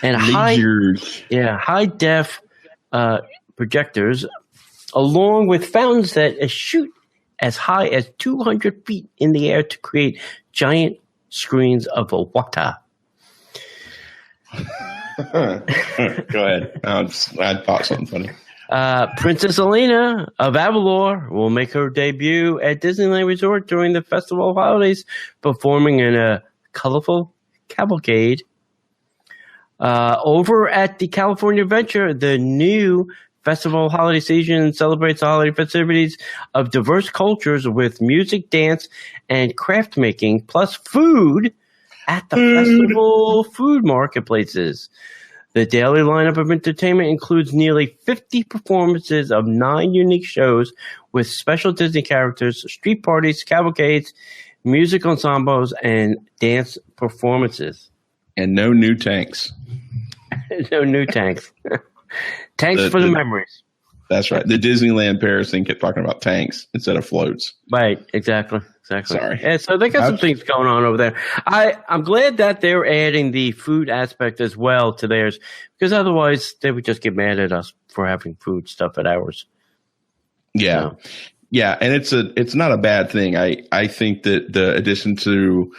and high-def projectors, along with fountains that shoot as high as 200 feet in the air to create giant screens of water. Go ahead. I thought something funny. Princess Elena of Avalor will make her debut at Disneyland Resort during the Festival of Holidays, performing in a colorful cavalcade. Over at the California Adventure, the new Festival Holiday season celebrates the holiday festivities of diverse cultures with music, dance, and craft making, plus food at the festival food marketplaces. The daily lineup of entertainment includes nearly 50 performances of 9 unique shows with special Disney characters, street parties, cavalcades, music ensembles, and dance performances. And no new tanks. No new tanks. Tanks for the memories. That's right. The Disneyland Paris thing kept talking about tanks instead of floats. Right. Exactly. Sorry. Yeah, so they got some things going on over there. I'm glad that they're adding the food aspect as well to theirs, because otherwise they would just get mad at us for having food stuff at ours. Yeah. So. Yeah. And it's not a bad thing. I think that the addition to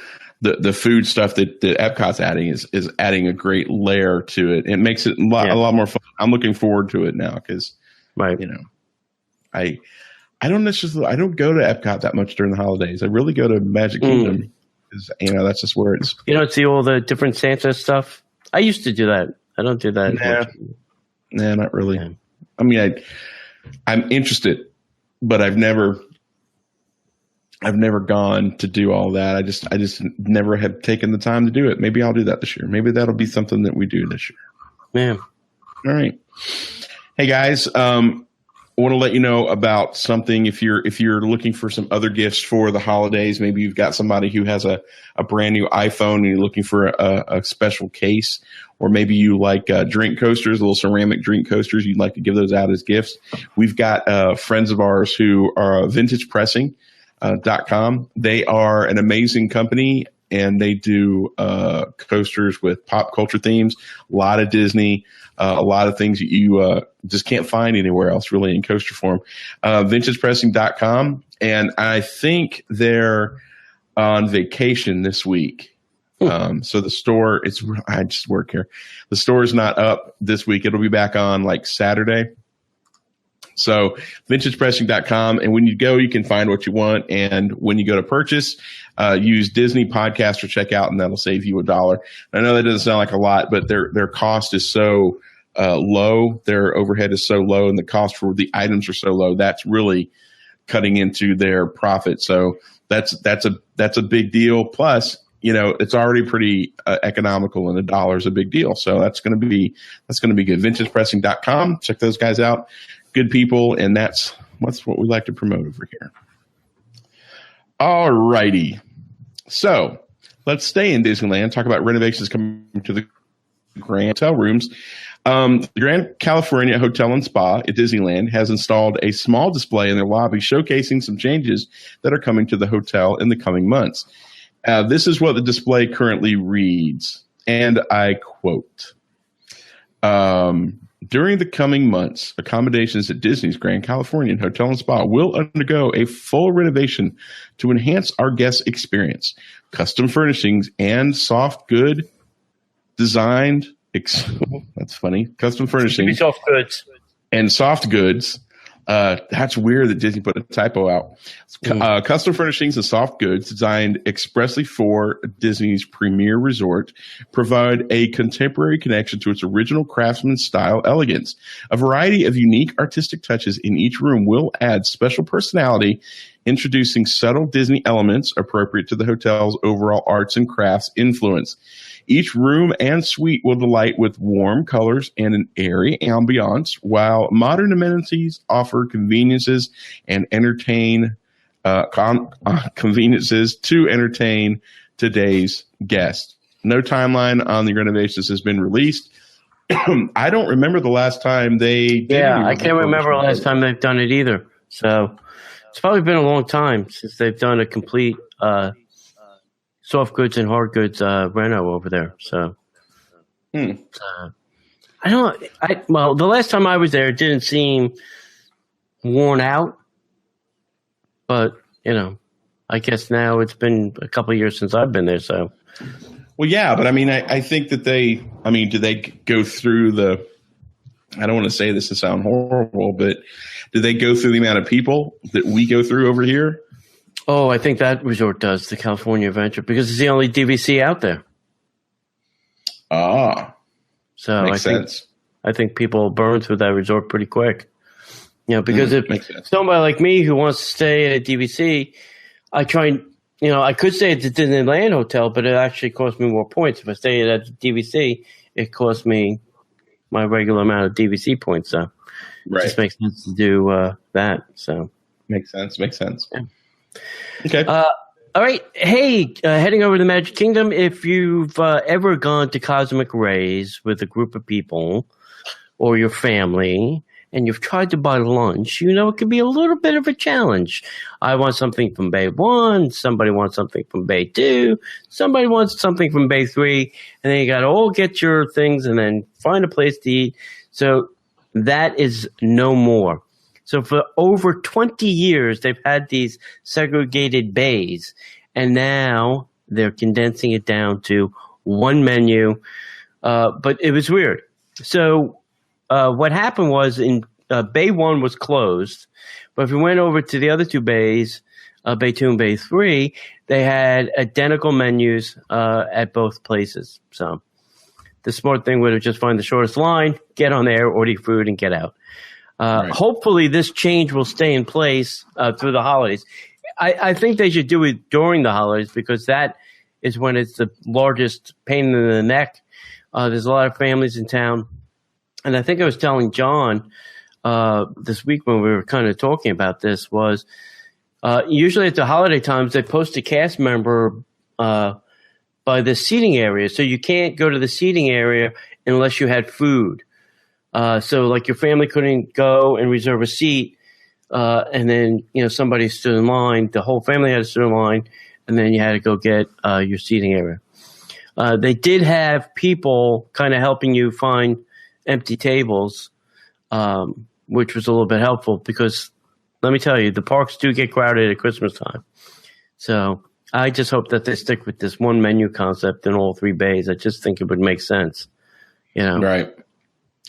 the food stuff that Epcot's adding is adding a great layer to it. It makes it a lot more fun. I'm looking forward to it now because, right. You know, I don't go to Epcot that much during the holidays. I really go to Magic Kingdom because, that's just where it's. You don't see all the different Santa stuff? I used to do that. I don't do that. Nah, not really. Yeah. I mean, I'm interested, but I've never gone to do all that. I just never have taken the time to do it. Maybe I'll do that this year. Maybe that'll be something that we do this year. Yeah. All right. Hey guys, I want to let you know about something. If you're looking for some other gifts for the holidays, maybe you've got somebody who has a brand new iPhone and you're looking for a special case, or maybe you like drink coasters, little ceramic drink coasters. You'd like to give those out as gifts. We've got friends of ours who are vintagepressing.com. They are an amazing company, and they do coasters with pop culture themes, a lot of Disney, a lot of things that you just can't find anywhere else really in coaster form. Vintagepressing.com. And I think they're on vacation this week. So the store, I just work here. The store is not up this week. It'll be back on like Saturday. So vintagepressing.com. And when you go, you can find what you want. And when you go to purchase, use Disney Podcast for checkout, and that'll save you $1. I know that doesn't sound like a lot, but their cost is so low. Their overhead is so low, and the cost for the items are so low. That's really cutting into their profit. So that's a big deal. Plus, it's already pretty economical, and $1 is a big deal. So that's going to be good. Vintagepressing.com. Check those guys out. Good people, and that's what we like to promote over here. All righty. So let's stay in Disneyland, talk about renovations coming to the Grand Hotel rooms. The Grand California Hotel and Spa at Disneyland has installed a small display in their lobby showcasing some changes that are coming to the hotel in the coming months. This is what the display currently reads, and I quote, during the coming months, accommodations at Disney's Grand Californian Hotel and Spa will undergo a full renovation to enhance our guest experience. Custom furnishings and soft good designed. That's funny. Custom furnishings. Soft goods. And soft goods. That's weird that Disney put a typo out. Custom furnishings and soft goods designed expressly for Disney's premier resort provide a contemporary connection to its original craftsman style elegance. A variety of unique artistic touches in each room will add special personality, introducing subtle Disney elements appropriate to the hotel's overall arts and crafts influence. Each room and suite will delight with warm colors and an airy ambiance, while modern amenities offer conveniences and conveniences to entertain today's guests. No timeline on the renovations has been released. I don't remember the last time they did. Yeah, I can't remember the last time they've done it either. So it's probably been a long time since they've done a complete soft goods and hard goods reno over there. So, the last time I was there, it didn't seem worn out, but I guess now it's been a couple of years since I've been there. So, well, yeah, but I mean, I think that do they go through I don't want to say this to sound horrible, but do they go through the amount of people that we go through over here? Oh, I think that resort does, the California Adventure, because it's the only DVC out there. Ah, so makes sense. I think people burn through that resort pretty quick. Because if somebody like me who wants to stay at a DVC, I try and, I could stay at the Disneyland Hotel, but it actually costs me more points. If I stay at the DVC, it costs me my regular amount of DVC points. So it just makes sense to do that. So makes sense. Yeah. Okay. All right. Hey, heading over to the Magic Kingdom. If you've ever gone to Cosmic Rays with a group of people or your family and you've tried to buy lunch, it can be a little bit of a challenge. I want something from Bay 1. Somebody wants something from Bay 2. Somebody wants something from Bay 3. And then you got to all get your things and then find a place to eat. So that is no more. So for over 20 years, they've had these segregated bays, and now they're condensing it down to one menu. But it was weird. So what happened was in Bay 1 was closed, but if you went over to the other two bays, Bay 2 and Bay 3, they had identical menus at both places. So the smart thing would have just find the shortest line, get on there, order your food, and get out. Hopefully this change will stay in place through the holidays. I think they should do it during the holidays because that is when it's the largest pain in the neck. There's a lot of families in town. And I think I was telling John this week when we were kind of talking about this was usually at the holiday times they post a cast member by the seating area. So you can't go to the seating area unless you had food. So like your family couldn't go and reserve a seat, and then, somebody stood in line, the whole family had to stand in line, and then you had to go get, your seating area. They did have people kind of helping you find empty tables, which was a little bit helpful because let me tell you, the parks do get crowded at Christmas time. So I just hope that they stick with this one menu concept in all 3 bays. I just think it would make sense. Right.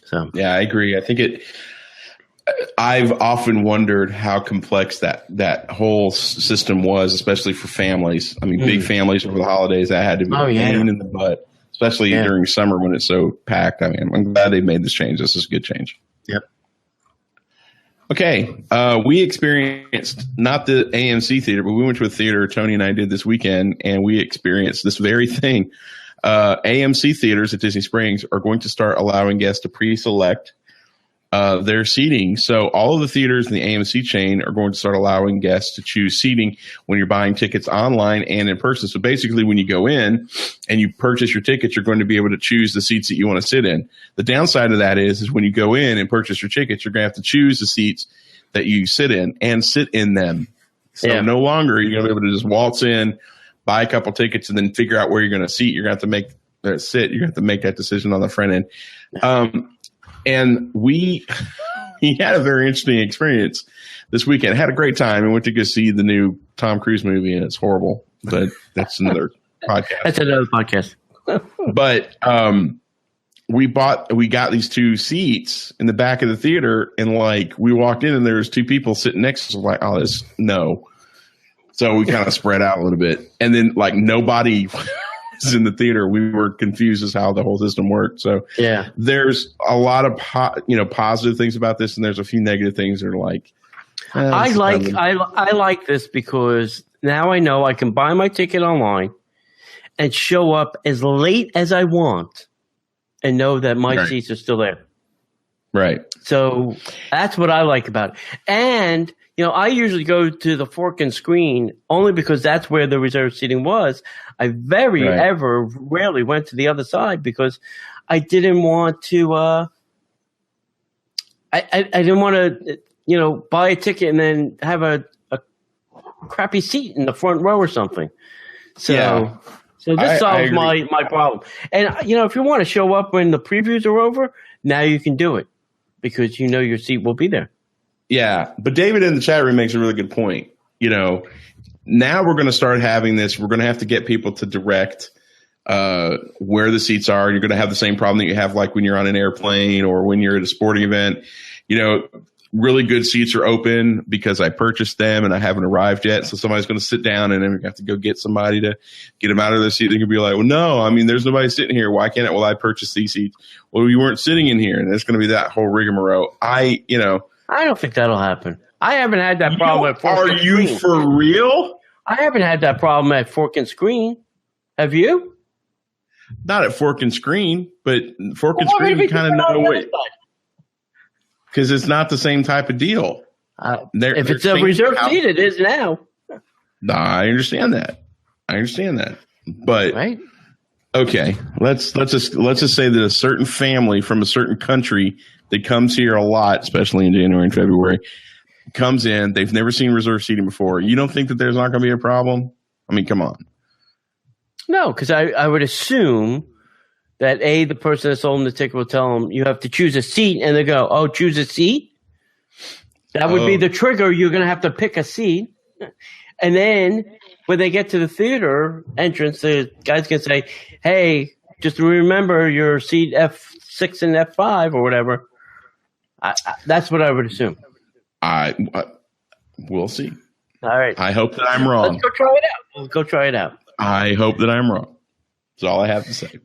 So yeah, I agree. I think I've often wondered how complex that whole system was, especially for families. I mean, big families over the holidays, that had to be a pain in the butt, especially during summer when it's so packed. I mean, I'm glad they made this change. This is a good change. Yep. Okay. We experienced not the AMC theater, but we went to a theater Tony and I did this weekend, and we experienced this very thing. AMC theaters at Disney Springs are going to start allowing guests to pre-select their seating. So all of the theaters in the AMC chain are going to start allowing guests to choose seating when you're buying tickets online and in person. So basically, when you go in and you purchase your tickets, you're going to be able to choose the seats that you want to sit in. The downside of that is when you go in and purchase your tickets, you're going to have to choose the seats that you sit in and sit in them. So no longer are you going to be able to just waltz in, buy a couple tickets, and then figure out where you're going to seat. You're going to have to make sit. You're going to have to make that decision on the front end. And we had a very interesting experience this weekend. Had a great time and went to go see the new Tom Cruise movie, and it's horrible, but that's another podcast. That's another podcast. But we got these 2 seats in the back of the theater, and like we walked in and there was 2 people sitting next to us. Like, oh, no. So we kind of spread out a little bit, and then like nobody in the theater. We were confused as how the whole system worked. So there's a lot of positive things about this, and there's a few negative things that are like. I like this because now I know I can buy my ticket online and show up as late as I want, and know that my seats are still there. Right. So that's what I like about it. And I usually go to the fork and screen only because that's where the reserved seating was. I rarely went to the other side because I didn't want to. I didn't want to, buy a ticket and then have a crappy seat in the front row or something. So this solves my problem. And if you want to show up when the previews are over, now you can do it because your seat will be there. Yeah, but David in the chat room makes a really good point. Now we're going to start having this. We're going to have to get people to direct where the seats are. You're going to have the same problem that you have like when you're on an airplane or when you're at a sporting event. Really good seats are open because I purchased them and I haven't arrived yet. So somebody's going to sit down and then we have to go get somebody to get them out of their seat. They can be like, well, no, I mean, there's nobody sitting here. Why can't it? Well, I purchased these seats. Well, you weren't sitting in here. And there's going to be that whole rigmarole. I don't think that'll happen. I haven't had that problem at Fork and Screen. Are you for real? I haven't had that problem at Fork and Screen. Have you? Not at Fork and Screen, but Fork and Screen, you kind of know what. Because it's not the same type of deal. If it's a reserved seat, it is now. Nah, I understand that. But okay, let's just say that a certain family from a certain country that comes here a lot, especially in January and February, comes in. They've never seen reserved seating before. You don't think that there's not going to be a problem? I mean, come on. No, because I would assume that the person that sold them the ticket will tell them you have to choose a seat, and they go, "Oh, choose a seat." That would be the trigger. You're going to have to pick a seat, and then when they get to the theater entrance, the guy's going to say, "Hey, just remember your seat F6 and F5 or whatever." That's what I would assume. We'll see. All right. I hope that I'm wrong. Let's go try it out. I hope that I'm wrong. That's all I have to say.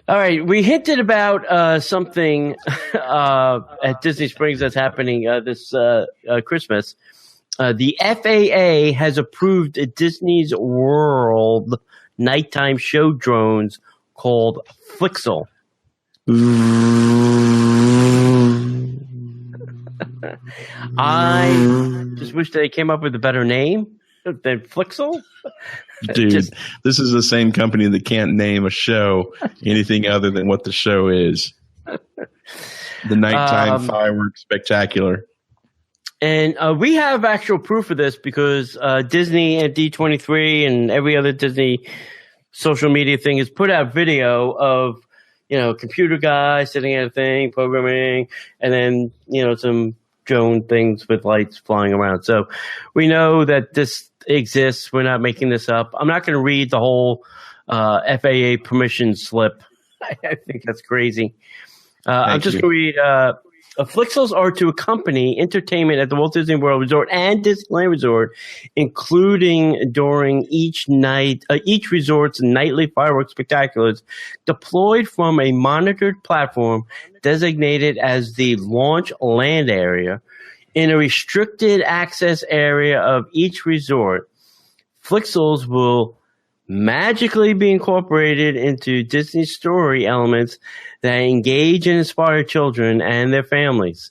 All right. We hinted about something at Disney Springs that's happening this Christmas. The FAA has approved Disney's World nighttime show drones called Flixel. I just wish they came up with a better name than Flixel. Dude, this is the same company that can't name a show anything other than what the show is. The Nighttime Fireworks Spectacular. And we have actual proof of this because Disney and D23 and every other Disney social media thing has put out video of, computer guy sitting at a thing, programming, and then, some drone things with lights flying around. So we know that this exists. We're not making this up. I'm not going to read the whole FAA permission slip. I think that's crazy. I'm just going to read Flixels are to accompany entertainment at the Walt Disney World Resort and Disneyland Resort, including during each resort's nightly fireworks spectaculars, deployed from a monitored platform designated as the launch land area in a restricted access area of each resort. Flixels will magically be incorporated into Disney story elements that engage and inspire children and their families.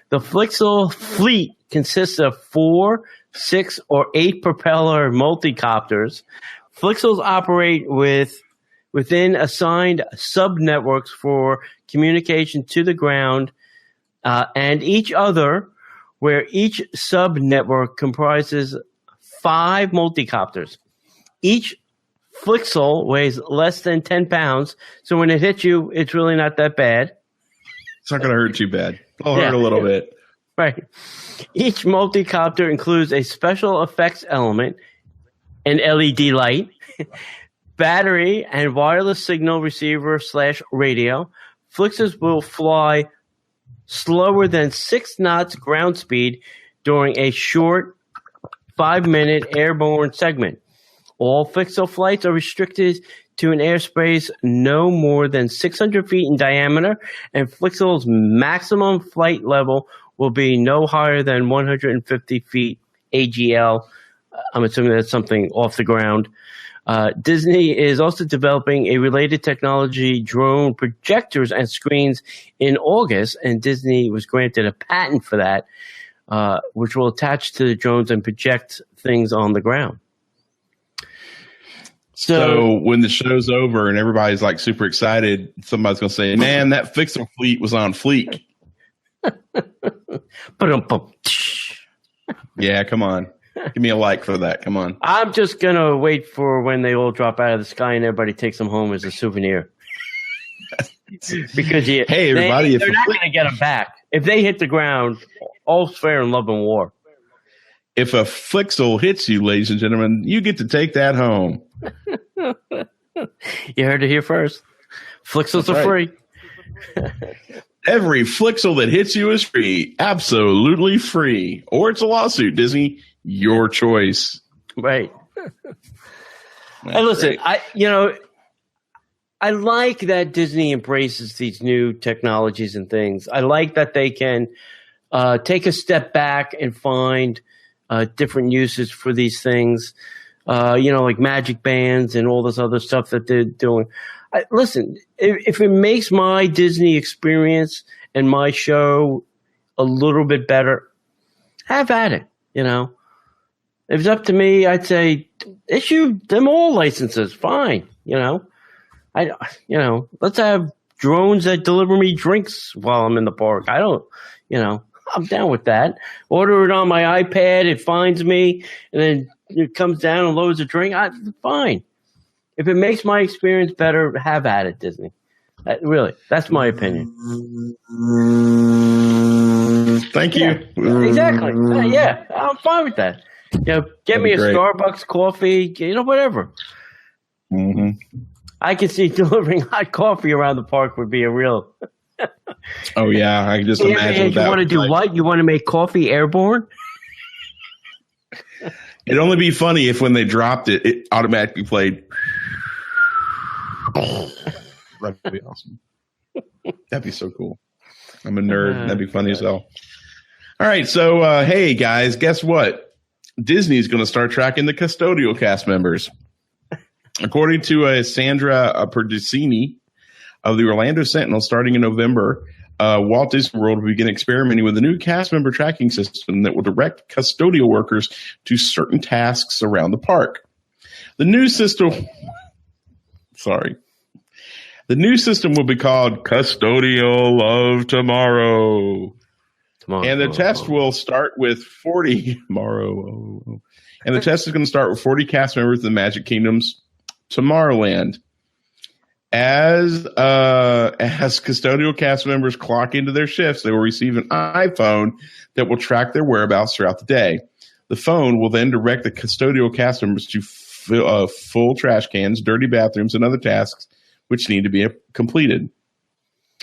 The Flixel fleet consists of 4, 6, or 8 propeller multicopters. Flixels operate within assigned sub-networks for communication to the ground and each other, where each sub-network comprises 5 multicopters. Each Flixel weighs less than 10 pounds, so when it hits you, it's really not that bad. It's not going to hurt too bad. It'll hurt a little bit. Right. Each multicopter includes a special effects element, an LED light, battery, and wireless signal receiver / radio. Flixels will fly slower than 6 knots ground speed during a short 5-minute airborne segment. All Flixel flights are restricted to an airspace no more than 600 feet in diameter, and Flixel's maximum flight level will be no higher than 150 feet AGL. I'm assuming that's something off the ground. Disney is also developing a related technology, drone projectors and screens, in August, and Disney was granted a patent for that, which will attach to the drones and project things on the ground. So when the show's over and everybody's like super excited, somebody's going to say, man, that Flixel fleet was on fleek. Yeah, come on. Give me a like for that. Come on. I'm just going to wait for when they all drop out of the sky and everybody takes them home as a souvenir. Because hey, everybody, they're not going to get them back. If they hit the ground, all's fair in love and war. If a Flixel hits you, ladies and gentlemen, you get to take that home. You heard it here first. Flixels are free. Every Flixel that hits you is free. Absolutely free. Or it's a lawsuit, Disney. Your choice. Right. And listen, great. I like that Disney embraces these new technologies and things. I like that they can take a step back and find different uses for these things, like magic bands and all this other stuff that they're doing. Listen, if it makes my Disney experience and my show a little bit better, have at it. If it's up to me, I'd say issue them all licenses. Fine. Let's have drones that deliver me drinks while I'm in the park. I'm down with that. Order it on my iPad. It finds me, and then it comes down and loads a drink. Fine. If it makes my experience better, have at it, Disney. Really, that's my opinion. Thank you. Yeah, exactly. Yeah, I'm fine with that. Get me a Starbucks coffee, whatever. Mm-hmm. I can see delivering hot coffee around the park would be a real... Oh, yeah. I can just imagine that. You want to do what? You want to make coffee airborne? It'd only be funny if when they dropped it, it automatically played. That'd be awesome. That'd be so cool. I'm a nerd. That'd be funny as hell. All right. So, hey, guys, guess what? Disney's going to start tracking the custodial cast members. According to Sandra Perdicini of the Orlando Sentinel, starting in November, Walt Disney World will begin experimenting with a new cast member tracking system that will direct custodial workers to certain tasks around the park. The new system will be called Custodial of Tomorrow. And the test will start with 40 tomorrow. And the test is going to start with 40 cast members of the Magic Kingdom's Tomorrowland. As custodial cast members clock into their shifts, they will receive an iPhone that will track their whereabouts throughout the day. The phone will then direct the custodial cast members to full trash cans, dirty bathrooms, and other tasks which need to be completed.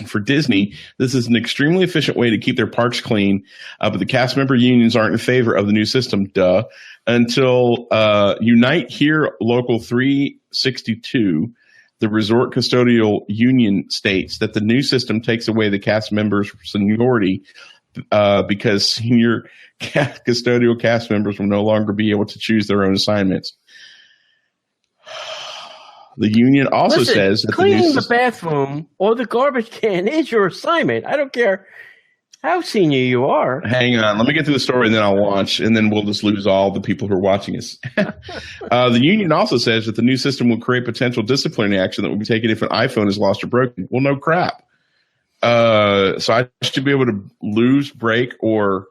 For Disney, this is an extremely efficient way to keep their parks clean, but the cast member unions aren't in favor of the new system, until Unite Here Local 362, the resort custodial union, states that the new system takes away the cast members' seniority because senior custodial cast members will no longer be able to choose their own assignments. The union also says that cleaning the bathroom or the garbage can is your assignment. I don't care how senior you are. Hang on. Let me get through the story and then I'll launch, and then we'll just lose all the people who are watching us. The union also says that the new system will create potential disciplinary action that will be taken if an iPhone is lost or broken. Well, no crap. So I should be able to lose, break, or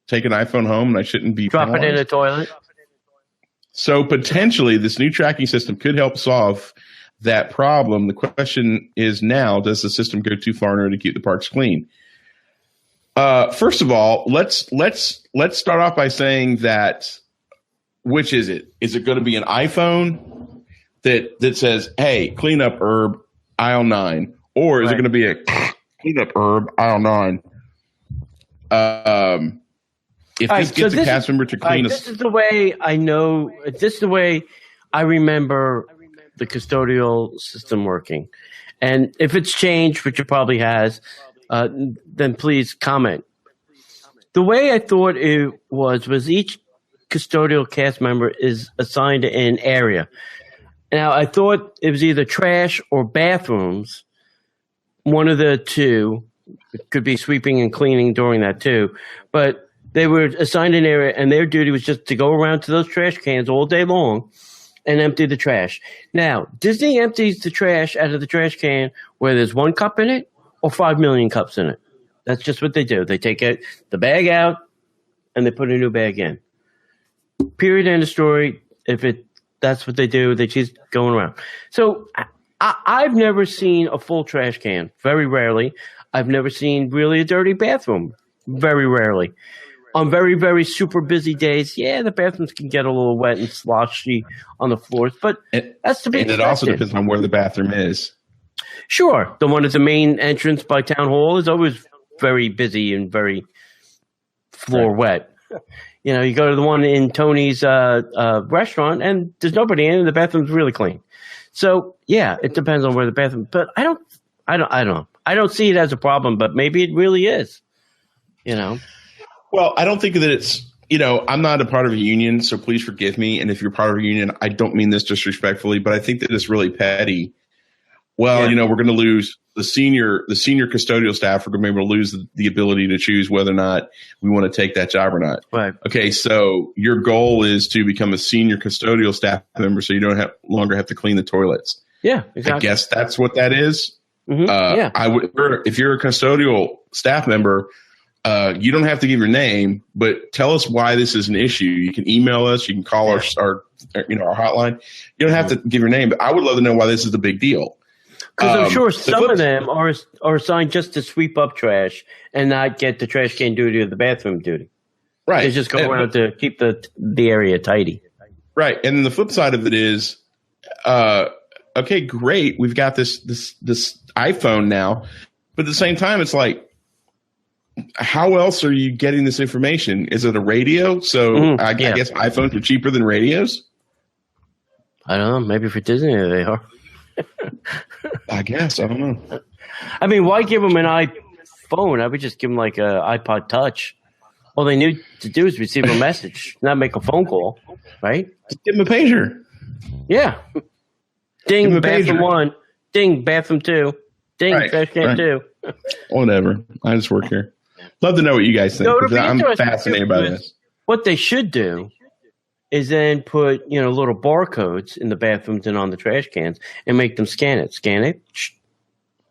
take an iPhone home, and I shouldn't be drop it in a toilet. So potentially this new tracking system could help solve that problem. The question is now, does the system go too far in order to keep the parks clean? First of all, let's start off by saying that, which is it? Is it going to be an iPhone that says, hey, clean up herb aisle 9? Or is it going to be a clean up herb aisle 9? If this gets a cast member to clean this is the way I know. This is the way I remember the custodial system working. And if it's changed, which it probably has, then please comment. The way I thought it was each custodial cast member is assigned an area. Now, I thought it was either trash or bathrooms, one of the two. It could be sweeping and cleaning during that too. But they were assigned an area, and their duty was just to go around to those trash cans all day long and empty the trash. Now, Disney empties the trash out of the trash can where there's 1 cup in it or 5 million cups in it. That's just what they do. They take the bag out and they put a new bag in. Period, end of story. That's what they do. They keep going around. So I've never seen a full trash can. Very rarely. I've never seen really a dirty bathroom. Very rarely. On very, very super busy days, the bathrooms can get a little wet and sloshy on the floors, but that's to be expected. And it also depends on where the bathroom is. Sure. The one at the main entrance by Town Hall is always very busy and very floor wet. You know, you go to the one in Tony's restaurant and there's nobody in it, and the bathroom's really clean. So, it depends on where the bathroom, but I don't know. I don't see it as a problem, but maybe it really is, you know. Well, I don't think that it's, I'm not a part of a union, so please forgive me. And if you're part of a union, I don't mean this disrespectfully, but I think that it's really petty. Well, we're going to lose the senior custodial staff. We're going to be able to lose the ability to choose whether or not we want to take that job or not. Right. Okay, so your goal is to become a senior custodial staff member so you don't longer have to clean the toilets. Yeah, exactly. I guess that's what that is. Mm-hmm. I would, if you're a custodial staff member, you don't have to give your name, but tell us why this is an issue. You can email us. You can call our hotline. You don't have to give your name, but I would love to know why this is a big deal. Because I'm sure some of them are assigned just to sweep up trash and not get the trash can duty or the bathroom duty. Right. They just go around to keep the area tidy. Right. And then the flip side of it is, okay, great. We've got this iPhone now, but at the same time, it's like, how else are you getting this information? Is it a radio? So I guess iPhones are cheaper than radios. I don't know. Maybe for Disney they are. I guess. I don't know. I mean, why give them an iPhone? I would just give them like an iPod Touch. All they need to do is receive a message, not make a phone call, right? Just give them a pager. Yeah. Ding, bathroom 1. Ding, bathroom 2. Ding, trash can 2. Whatever. I just work here. Love to know what you guys think. I'm fascinated by this. What they should do is then put, little barcodes in the bathrooms and on the trash cans and make them scan it.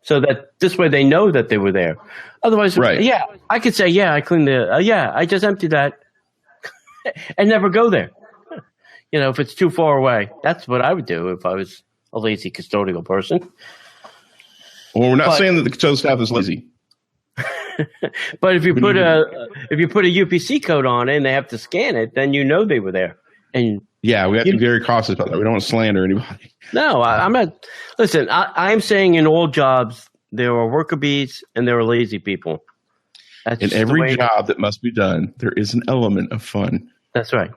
So that this way they know that they were there. Otherwise, I could say, I cleaned I just emptied that and never go there. If it's too far away. That's what I would do if I was a lazy custodial person. Well, we're not saying that the custodial staff is lazy. But if you put a UPC code on it and they have to scan it, then you know they were there. And we have to be very cautious about that. We don't want to slander anybody. No, I'm not. Listen, I'm saying in all jobs there are worker bees and there are lazy people. That's in every job that must be done, there is an element of fun. That's right.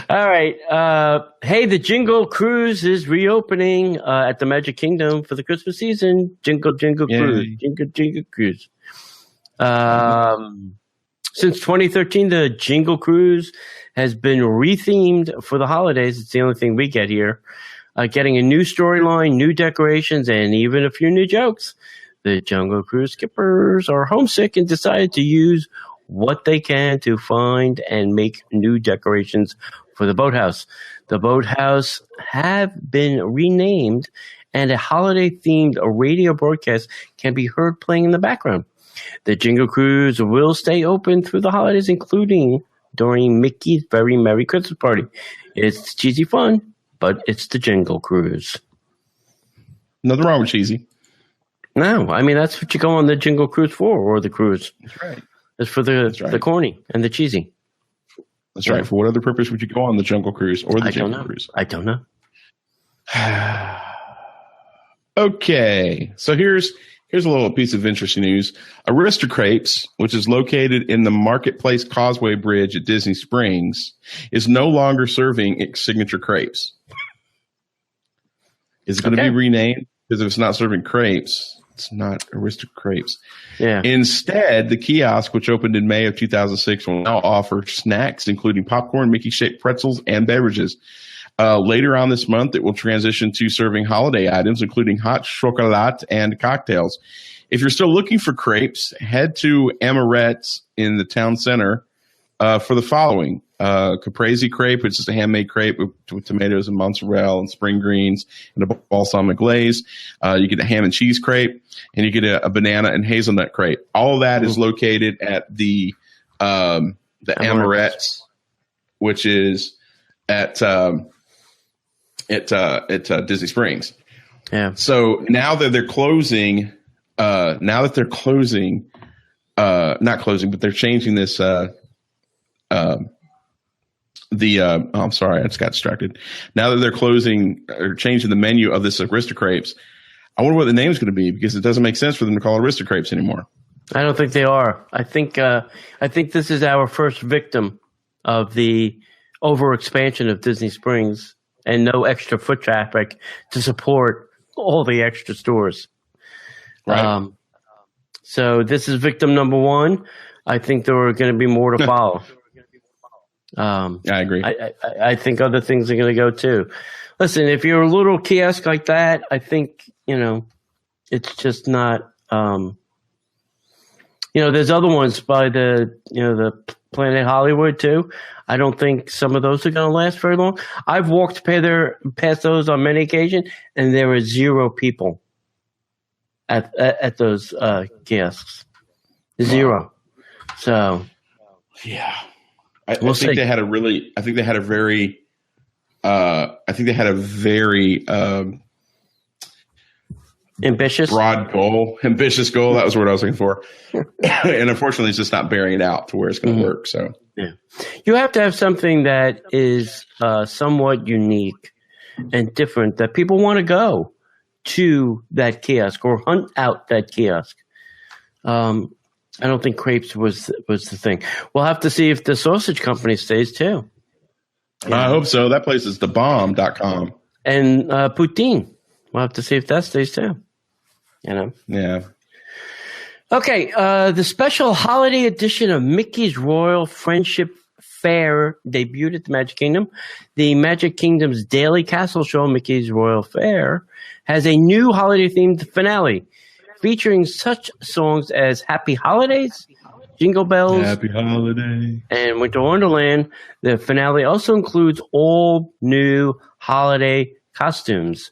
All right. Hey, the Jingle Cruise is reopening at the Magic Kingdom for the Christmas season. Jingle Cruise. Jingle Cruise. Since 2013, the Jingle Cruise has been rethemed for the holidays. It's the only thing we get here. Getting a new storyline, new decorations, and even a few new jokes. The Jungle Cruise skippers are homesick and decided to use what they can to find and make new decorations for the boathouse. The boathouse have been renamed, and a holiday-themed radio broadcast can be heard playing in the background. The Jingle Cruise will stay open through the holidays, including during Mickey's Very Merry Christmas Party. It's cheesy fun, but it's the Jingle Cruise. Nothing wrong with cheesy. No, I mean, that's what you go on the Jingle Cruise for, or the cruise. That's right. It's for the corny and the cheesy. That's right. For what other purpose would you go on the Jungle Cruise or the Jingle Cruise? I don't know. Okay, so here's a little piece of interesting news. Aristocrapes, which is located in the Marketplace Causeway Bridge at Disney Springs, is no longer serving its signature crepes. Is it going to be renamed? Because if it's not serving crepes, it's not Aristocrapes. Yeah. Instead, the kiosk, which opened in May of 2006, will now offer snacks, including popcorn, Mickey-shaped pretzels, and beverages. Later on this month, it will transition to serving holiday items, including hot chocolate and cocktails. If you're still looking for crepes, head to Amarette's in the town center for the following. Caprese crepe, which is a handmade crepe with tomatoes and mozzarella and spring greens and a balsamic glaze. You get a ham and cheese crepe, and you get a banana and hazelnut crepe. All of that is located at the Amarette's, which is at Disney Springs. Yeah. So now that they're closing, not closing, but they're changing this. I'm sorry, I just got distracted. Now that they're closing or changing the menu of this Aristocrapes, I wonder what the name's going to be, because it doesn't make sense for them to call it Aristocrapes anymore. I don't think they are. I think this is our first victim of the overexpansion of Disney Springs and no extra foot traffic to support all the extra stores. Right. So this is victim number one. I think there are going to be more to follow. I agree. I think other things are going to go too. Listen, if you're a little kiosk like that, I think, it's just not, there's other ones by the Planet Hollywood too. I don't think some of those are going to last very long. I've walked past those on many occasions, and there are 0 people at those kiosks. 0. So, yeah. I think they had a very ambitious goal. That was what I was looking for. And unfortunately, it's just not bearing it out to where it's going to work. So yeah, you have to have something that is somewhat unique and different, that people want to go to that kiosk or hunt out that kiosk. I don't think crepes was the thing. We'll have to see if the sausage company stays too. I hope so. That place is thebomb.com. And poutine. We'll have to see if that stays too. Yeah. Okay. The special holiday edition of Mickey's Royal Friendship Fair debuted at the Magic Kingdom. The Magic Kingdom's daily castle show, Mickey's Royal Fair, has a new holiday-themed finale, featuring such songs as Happy Holidays, Jingle Bells, Happy Holiday, and Winter Wonderland. The finale also includes all new holiday costumes.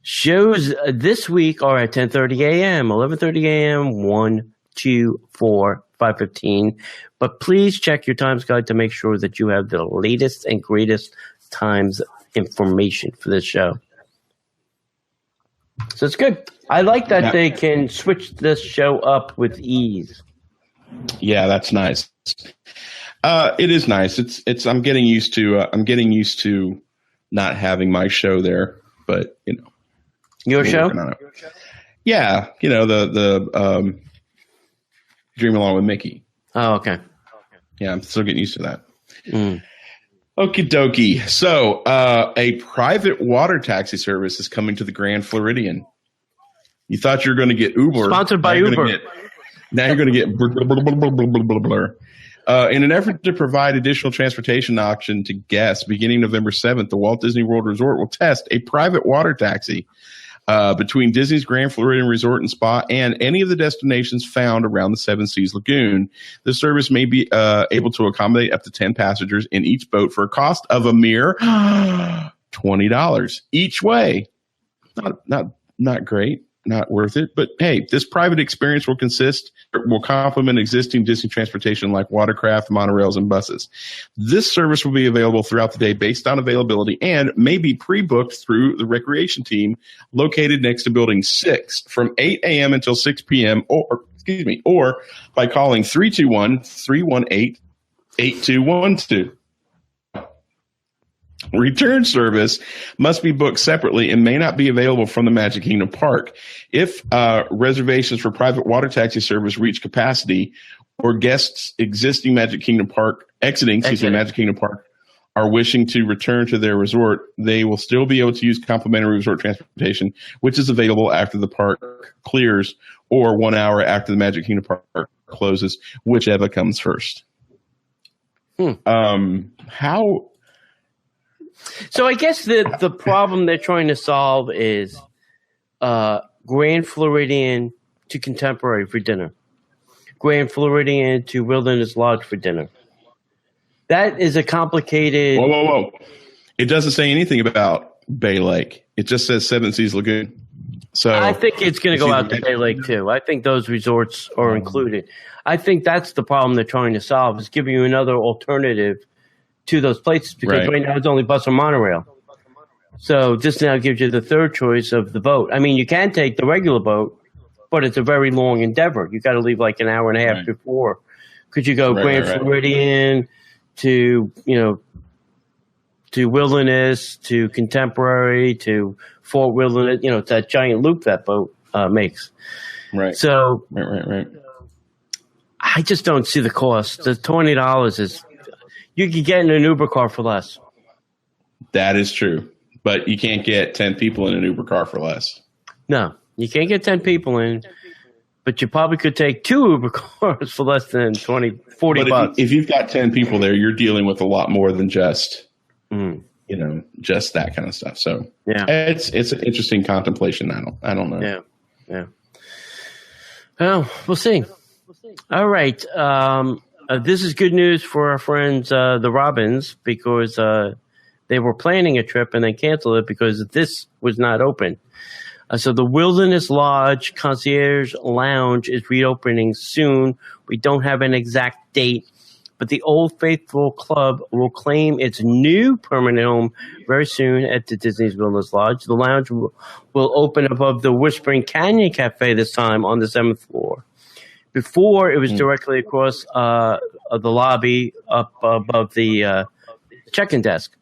Shows this week are at 10:30 a.m., 11:30 a.m., 1, 2, 4, 5:15. But please check your Times Guide to make sure that you have the latest and greatest times information for this show. So it's good. I like that they can switch this show up with ease. Yeah, that's nice. It is nice. It's. I'm getting used to not having my show there, but your show. Yeah, the Dream Along with Mickey. Oh, okay. Yeah, I'm still getting used to that. Okie dokie. So, a private water taxi service is coming to the Grand Floridian. You thought you were going to get Uber. Sponsored by Uber. Now you're going to get blur. In an effort to provide additional transportation option to guests, beginning November 7th, the Walt Disney World Resort will test a private water taxi between Disney's Grand Floridian Resort and Spa and any of the destinations found around the Seven Seas Lagoon. The service may be able to accommodate up to 10 passengers in each boat for a cost of a mere $20 each way. Not great. Not worth it. But hey, this private experience will complement existing Disney transportation like watercraft, monorails, and buses. This service will be available throughout the day based on availability and may be pre-booked through the recreation team located next to Building 6 from 8 a.m. until 6 p.m. or by calling 321-318-8212. Return service must be booked separately and may not be available from the Magic Kingdom Park. If reservations for private water taxi service reach capacity or guests exiting Magic Kingdom Park are wishing to return to their resort, they will still be able to use complimentary resort transportation, which is available after the park clears or 1 hour after the Magic Kingdom Park closes, whichever comes first. So I guess the problem they're trying to solve is Grand Floridian to Contemporary for dinner, Grand Floridian to Wilderness Lodge for dinner. That is a complicated. Whoa! It doesn't say anything about Bay Lake. It just says Seven Seas Lagoon. So I think it's going to go out to Bay Lake too. I think those resorts are included. I think that's the problem they're trying to solve, is giving you another alternative to those places, because right now it's only bus or monorail. So this now gives you the third choice of the boat. I mean, you can take the regular boat, but it's a very long endeavor. You got to leave like an hour and a half before. Could you go Grand Floridian to Wilderness to Contemporary to Fort Wilderness? It's that giant loop that boat makes. Right. So right. I just don't see the cost. The $20 is. You could get in an Uber car for less. That is true. But you can't get 10 people in an Uber car for less. No, you can't get 10 people in, but you probably could take 2 Uber cars for less than $20, $40 bucks. If you've got 10 people there, you're dealing with a lot more than just, just that kind of stuff. So yeah, it's an interesting contemplation. I don't know. Yeah. Well, we'll see. All right. This is good news for our friends, the Robins, because they were planning a trip and they canceled it because this was not open. So the Wilderness Lodge Concierge Lounge is reopening soon. We don't have an exact date, but the Old Faithful Club will claim its new permanent home very soon at the Disney's Wilderness Lodge. The lounge will open above the Whispering Canyon Cafe this time on the 7th floor. Before, it was directly across the lobby up above the check-in desk.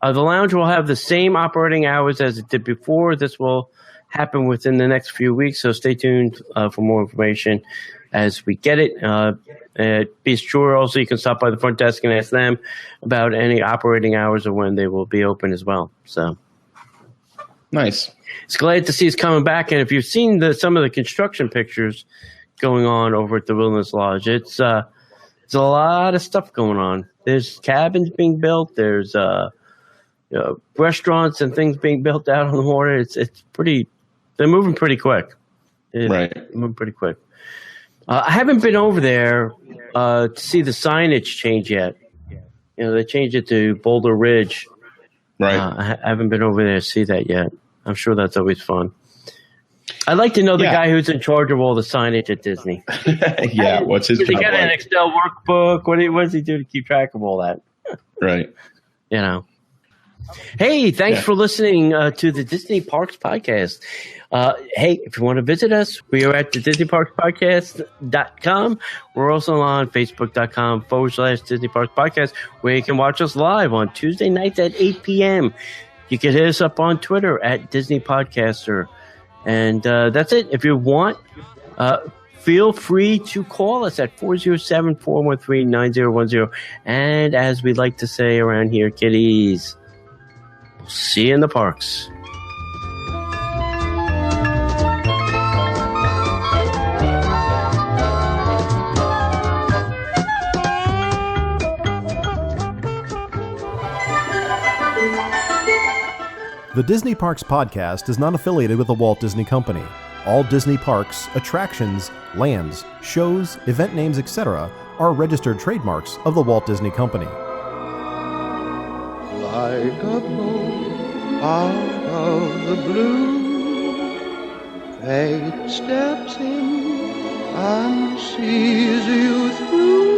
The lounge will have the same operating hours as it did before. This will happen within the next few weeks, so stay tuned for more information as we get it. Be sure also you can stop by the front desk and ask them about any operating hours or when they will be open as well. So nice. It's glad to see it's coming back. And if you've seen some of the construction pictures going on over at the Wilderness Lodge, it's a lot of stuff going on. There's cabins being built. There's restaurants and things being built out on the water. It's pretty. They're moving pretty quick. Moving pretty quick. I haven't been over there to see the signage change yet. They changed it to Boulder Ridge. Right. I haven't been over there to see that yet. I'm sure that's always fun. I'd like to know the guy who's in charge of all the signage at Disney. Yeah, what's his job? He got an Excel workbook. What does he do to keep track of all that? Right. Hey, thanks for listening to the Disney Parks Podcast. Hey, if you want to visit us, we are at the DisneyParksPodcast.com. We're also on Facebook.com/Disney Parks Podcast, where you can watch us live on Tuesday nights at 8 p.m. You can hit us up on Twitter at Disney Podcaster. And that's it. If you want, feel free to call us at 407-413-9010. And as we like to say around here, kiddies, we'll see you in the parks. The Disney Parks Podcast is not affiliated with the Walt Disney Company. All Disney parks, attractions, lands, shows, event names, etc. are registered trademarks of the Walt Disney Company. Like a boat out of the blue, fate steps in and sees you through.